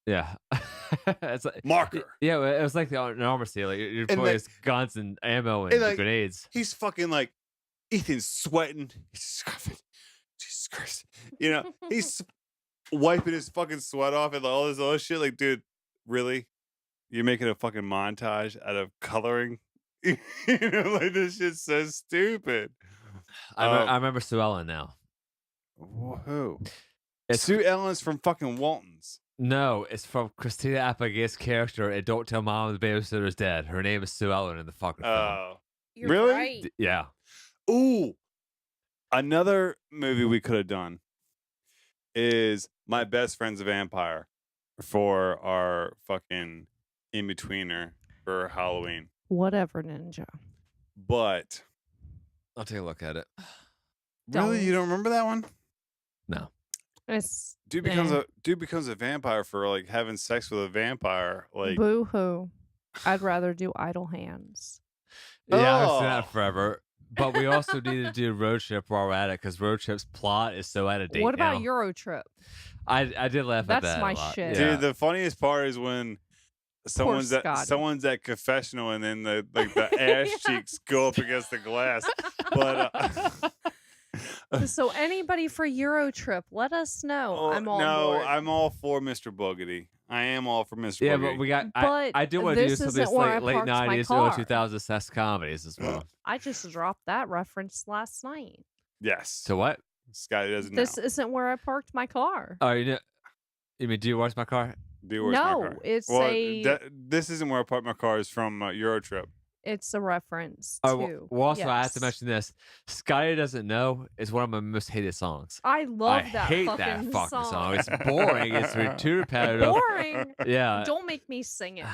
Speaker 3: Yeah, it's like
Speaker 2: Marker.
Speaker 3: Yeah, it was like an armor seal. Like you're
Speaker 2: And,
Speaker 3: pulling his guns and ammo and,
Speaker 2: and,
Speaker 3: grenades.
Speaker 2: He's fucking Ethan's sweating. He's scuffing. Jesus Christ. He's wiping his fucking sweat off and all this other shit. Dude, really? You're making a fucking montage out of coloring? This shit's so stupid.
Speaker 3: I remember Sue Ellen now.
Speaker 2: Whoa.
Speaker 3: It's
Speaker 2: Sue Ellen's from fucking Walton's.
Speaker 3: No, it's from Christina Applegate's character in Don't Tell Mom the Babysitter's Dead. Her name is Sue Ellen in the fucking film.
Speaker 2: Oh.
Speaker 1: You're
Speaker 2: Really?
Speaker 1: right.
Speaker 3: Yeah.
Speaker 2: Ooh. Another movie we could have done is My Best Friend's a Vampire for our fucking in-betweener for Halloween.
Speaker 1: Whatever, Ninja.
Speaker 2: But
Speaker 3: I'll take a look at it.
Speaker 2: really,
Speaker 1: Don't.
Speaker 2: you don't remember that one?
Speaker 3: No.
Speaker 1: It's
Speaker 2: Dude becomes a vampire for having sex with a vampire.
Speaker 1: boo hoo. I'd rather do Idle Hands.
Speaker 3: Yeah, I've seen
Speaker 2: Oh.
Speaker 3: that forever. But we also need to do Road Trip while we're at it because Road Trip's plot is so out of date.
Speaker 1: What about
Speaker 3: now.
Speaker 1: Euro Trip?
Speaker 3: I did laugh at
Speaker 1: That's
Speaker 3: that.
Speaker 1: my
Speaker 3: a lot.
Speaker 1: shit.
Speaker 3: Yeah.
Speaker 2: Dude, the funniest part is when someone's
Speaker 1: Scotty.
Speaker 2: at confessional and then the ass cheeks go up against the glass. But
Speaker 1: So anybody for Euro Trip, let us know. I'm on board.
Speaker 2: I'm all for Mr. Boogedy. I am all for Mr.
Speaker 3: Yeah,
Speaker 2: Boogedy.
Speaker 3: but we got.
Speaker 1: But
Speaker 3: I do want to do
Speaker 1: this
Speaker 3: some of
Speaker 1: isn't
Speaker 3: these
Speaker 1: where I
Speaker 3: late
Speaker 1: parked my
Speaker 3: 90s, early
Speaker 1: car.
Speaker 3: 2000s sex comedies as well.
Speaker 1: I just dropped that reference last night.
Speaker 2: Yes.
Speaker 3: So what?
Speaker 2: Scotty doesn't
Speaker 1: This
Speaker 2: know.
Speaker 1: isn't where I parked my car.
Speaker 3: Oh, you mean do you watch my car?
Speaker 2: Where's my
Speaker 1: No,
Speaker 2: car?
Speaker 1: it's
Speaker 2: Well,
Speaker 1: a
Speaker 2: this isn't where I parked my car. Is from Euro Trip.
Speaker 1: it's a reference
Speaker 3: Oh,
Speaker 1: to.
Speaker 3: well, also I have to
Speaker 1: yes.
Speaker 3: mention this. Scotty Doesn't Know is one of my most hated songs.
Speaker 1: I love
Speaker 3: I
Speaker 1: that
Speaker 3: hate
Speaker 1: fucking
Speaker 3: that fucking
Speaker 1: song.
Speaker 3: song. It's boring. It's too repetitive.
Speaker 1: Boring.
Speaker 3: Yeah.
Speaker 1: Don't make me sing it.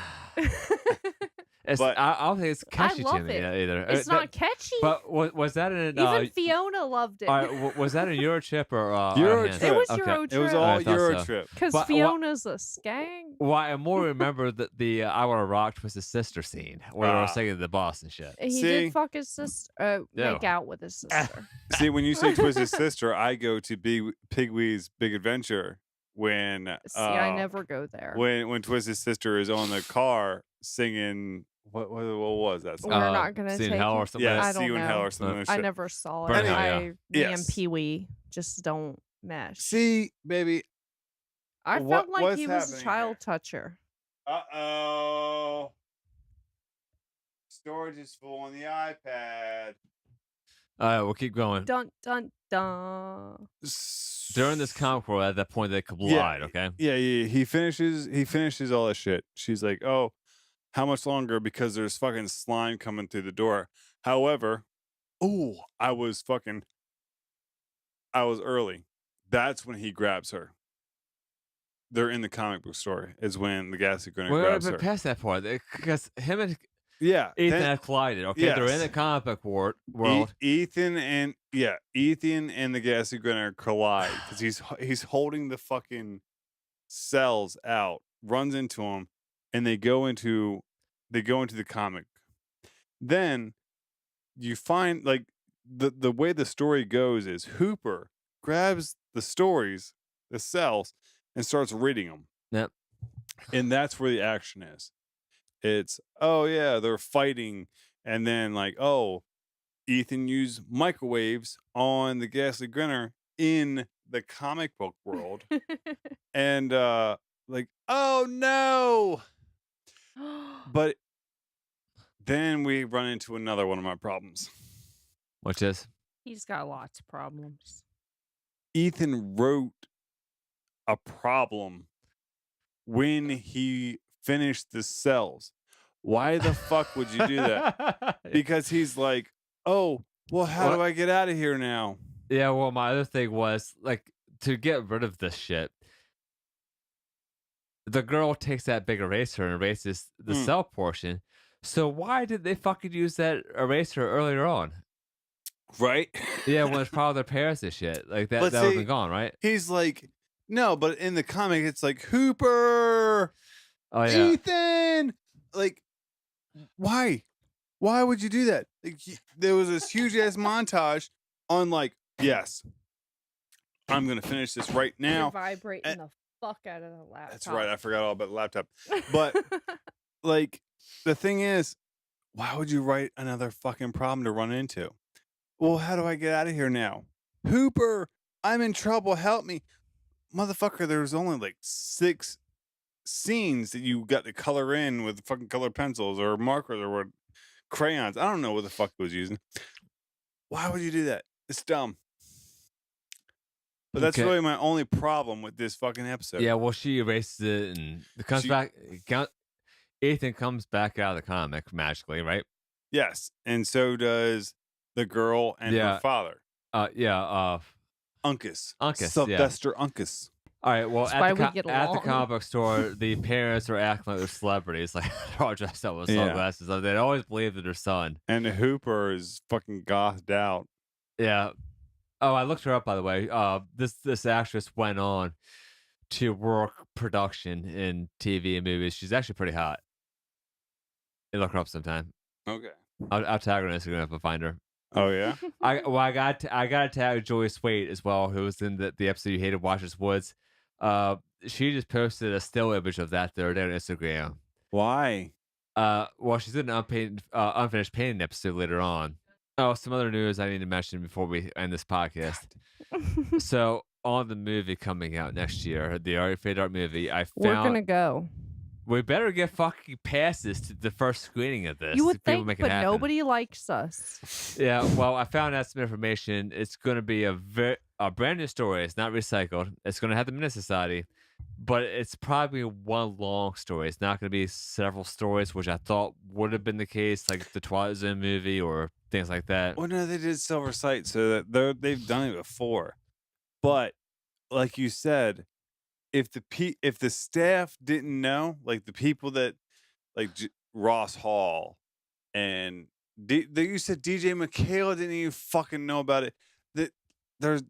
Speaker 2: But-
Speaker 3: I don't think it's catchy to
Speaker 1: love
Speaker 3: me
Speaker 1: it.
Speaker 3: either.
Speaker 1: It's not catchy.
Speaker 3: But was that in?
Speaker 1: Even Fiona loved it.
Speaker 3: all right, was that in Euro Trip or
Speaker 2: Euro
Speaker 3: Hands?
Speaker 2: Trip.
Speaker 1: It was
Speaker 3: Okay.
Speaker 1: Euro
Speaker 2: It was
Speaker 1: Trip.
Speaker 2: all
Speaker 3: I thought
Speaker 2: Euro
Speaker 3: so.
Speaker 2: Trip.
Speaker 1: Because
Speaker 3: But-
Speaker 1: Fiona's a skang.
Speaker 3: Well, I more remember the I Want to Rock was his sister scene where they were
Speaker 2: Ah.
Speaker 3: singing to the boss and shit.
Speaker 1: He
Speaker 2: See?
Speaker 1: did fuck his sister.
Speaker 3: Yeah.
Speaker 1: Make out with his sister.
Speaker 2: See, when you say Twisted Sister, I go to Pigwee's Big Adventure when
Speaker 1: See, I never go there.
Speaker 2: when Twisted Sister is on the car singing what was that song?
Speaker 1: We're not gonna
Speaker 3: See in
Speaker 1: take
Speaker 3: Hell or
Speaker 1: it.
Speaker 3: something.
Speaker 2: Yeah,
Speaker 1: I
Speaker 2: See
Speaker 1: don't
Speaker 2: You in Hell
Speaker 1: know.
Speaker 2: or something.
Speaker 1: I never saw it.
Speaker 3: Burn Hell,
Speaker 1: Me and
Speaker 2: Yes.
Speaker 1: Pee Wee just don't mesh.
Speaker 2: See, baby.
Speaker 1: I
Speaker 2: what-
Speaker 1: felt like
Speaker 2: what's
Speaker 1: he was a
Speaker 2: happening
Speaker 1: child
Speaker 2: here?
Speaker 1: toucher.
Speaker 2: Storage is full on the iPad.
Speaker 3: All right, we'll keep going.
Speaker 1: Dun dun dun.
Speaker 3: During this comic world, at that point they collide. Okay.
Speaker 2: Yeah. He finishes all that shit. She's like, "Oh, how much longer?" Because there's fucking slime coming through the door. However, I was early. That's when he grabs her. They're in the comic book story. Is when the Ghastly Grinner
Speaker 3: We're
Speaker 2: grabs
Speaker 3: been
Speaker 2: her.
Speaker 3: past that part because him and
Speaker 2: Yeah,
Speaker 3: Ethan
Speaker 2: then-
Speaker 3: have collided. Okay, they're in
Speaker 2: Yes.
Speaker 3: the comic book world.
Speaker 2: Ethan and the Ghastly Grinner collide because he's holding the fucking cells out, runs into him, and they go into they go into the comic. Then you find like the way the story goes is Hooper grabs the stories, the cells, and starts reading them,
Speaker 3: Yep.
Speaker 2: and that's where the action is. It's oh yeah, they're fighting, and then like oh, Ethan used microwaves on the Ghastly Grinner in the comic book world, and like oh no, but then we run into another one of my problems.
Speaker 3: Which is
Speaker 1: He's got lots of problems.
Speaker 2: Ethan wrote a problem when he finished the cells. Why the fuck would you do that? Because he's like, oh, well, how do I get out of here now?
Speaker 3: Yeah, well, my other thing was like to get rid of this shit. The girl takes that big eraser and erases the cell portion. So why did they fucking use that eraser earlier on?
Speaker 2: Right?
Speaker 3: Yeah, when it's part of their parents and shit. Like that
Speaker 2: But
Speaker 3: would have
Speaker 2: see,
Speaker 3: been gone, right?
Speaker 2: He's like, no, but in the comic, it's like Hooper,
Speaker 3: Oh yeah.
Speaker 2: Ethan. Like, why? Why would you do that? Like, there was this huge ass montage on like, yes, I'm gonna finish this right now.
Speaker 1: You're vibrating the fuck out of the laptop.
Speaker 2: That's right. I forgot all about the laptop. But like, the thing is, why would you write another fucking problem to run into? Well, how do I get out of here now? Hooper, I'm in trouble. Help me. Motherfucker, there's only like 6 scenes that you got to color in with fucking colored pencils or markers or what, crayons. I don't know what the fuck he was using. Why would you do that? It's dumb. But that's
Speaker 3: Okay.
Speaker 2: really my only problem with this fucking episode.
Speaker 3: Yeah, well, she erases it and it comes back. Ethan comes back out of the comic magically, right?
Speaker 2: Yes. And so does the girl and her father.
Speaker 3: Yeah.
Speaker 2: Uncas.
Speaker 3: Uncas,
Speaker 2: Sylvester Uncas.
Speaker 3: All right. Well,
Speaker 1: That's
Speaker 3: at
Speaker 1: why
Speaker 3: the,
Speaker 1: we
Speaker 3: co-
Speaker 1: get
Speaker 3: at the
Speaker 1: along.
Speaker 3: comic book store, the parents are acting like they're celebrities. Like they're all dressed up with
Speaker 2: Yeah.
Speaker 3: sunglasses. Like, they always believe that their son.
Speaker 2: And Hooper is fucking gothed out.
Speaker 3: Yeah. Oh, I looked her up, by the way. This actress went on to work production in TV and movies. She's actually pretty hot. You look her up sometime.
Speaker 2: Okay.
Speaker 3: I'll tag her on Instagram if I find her.
Speaker 2: Oh yeah.
Speaker 3: I got to tag Joyce Wade as well, who was in the episode you hated, Watchers Woods. She just posted a still image of that the other day on Instagram.
Speaker 2: Why?
Speaker 3: Well, she's in an unfinished painting episode later on. Oh, some other news I need to mention before we end this podcast. So, on the movie coming out next year, the Fate Art movie, I
Speaker 1: We're
Speaker 3: found
Speaker 1: gonna go.
Speaker 3: we better get fucking passes to the first screening of this.
Speaker 1: You would
Speaker 3: if people
Speaker 1: think,
Speaker 3: make it
Speaker 1: but
Speaker 3: happen.
Speaker 1: nobody likes us.
Speaker 3: Yeah, well, I found out some information. It's going to be a brand new story. It's not recycled. It's going to have the Menace Society, but it's probably one long story. It's not going to be several stories, which I thought would have been the case, like the Twilight Zone movie or things like that.
Speaker 2: Well, no, they did Silver Sight, so that they've done it before. But like you said, if the staff didn't know, like the people that like Ross Hall and you said DJ McHale didn't even fucking know about it. That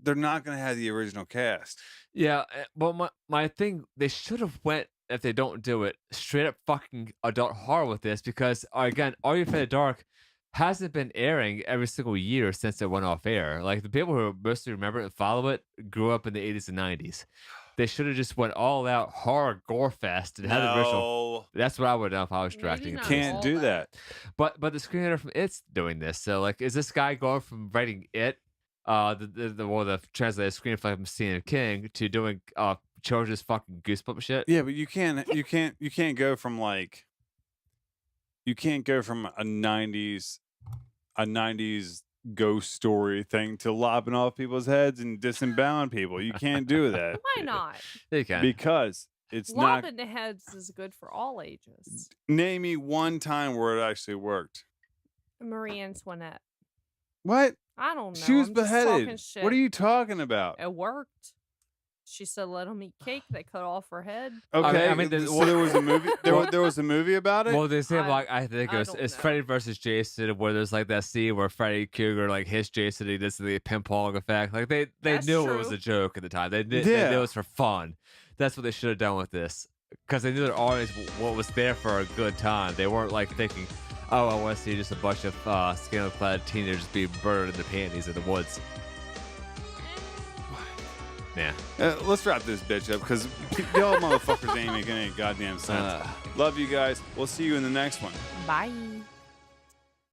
Speaker 2: they're not gonna have the original cast.
Speaker 3: Yeah, but my thing, they should have went, if they don't do it, straight up fucking adult horror with this, because again, Are You Afraid of the Dark hasn't been airing every single year since it went off air. Like the people who mostly remember it and follow it grew up in the 80s and 90s. They should have just went all out horror gore fest and had the original. That's what I would have done if I was directing it.
Speaker 2: Can't do that.
Speaker 3: But the screenwriter from It's doing this. So like, is this guy going from writing It, the translated screenplay from Stephen King, to doing children's fucking goosebump shit?
Speaker 2: Yeah, but you can't go from like a 90s ghost story thing to lopping off people's heads and disemboweling people. You can't do that.
Speaker 1: Why not?
Speaker 3: They can.
Speaker 2: Because it's
Speaker 1: Lobbing the heads is good for all ages.
Speaker 2: Name me one time where it actually worked.
Speaker 1: Marie Antoinette.
Speaker 2: What?
Speaker 1: I don't know.
Speaker 2: She was
Speaker 1: I'm just
Speaker 2: beheaded.
Speaker 1: talking shit.
Speaker 2: What are you talking about?
Speaker 1: It worked. She said, "Let them eat cake." They cut off her head.
Speaker 2: Okay,
Speaker 3: I mean,
Speaker 2: so there was a movie. There was a movie about it.
Speaker 3: Well, they say
Speaker 1: I-
Speaker 3: I think
Speaker 1: I
Speaker 3: it's
Speaker 1: don't know.
Speaker 3: Freddy versus Jason, where there's like that scene where Freddy Krueger like hits Jason, he does the ping pong effect. Like they
Speaker 1: That's
Speaker 3: knew it was
Speaker 1: true.
Speaker 3: a joke at the time. They knew
Speaker 2: Yeah.
Speaker 3: it was for fun. That's what they should have done with this. because they knew their audience what was there for a good time. They weren't like thinking, "Oh, I want to see just a bunch of scandal-clad teenagers being burned in the panties in the woods." Yeah.
Speaker 2: Let's wrap this bitch up because y'all motherfuckers ain't making any goddamn sense. Love you guys. We'll see you in the next one.
Speaker 1: Bye.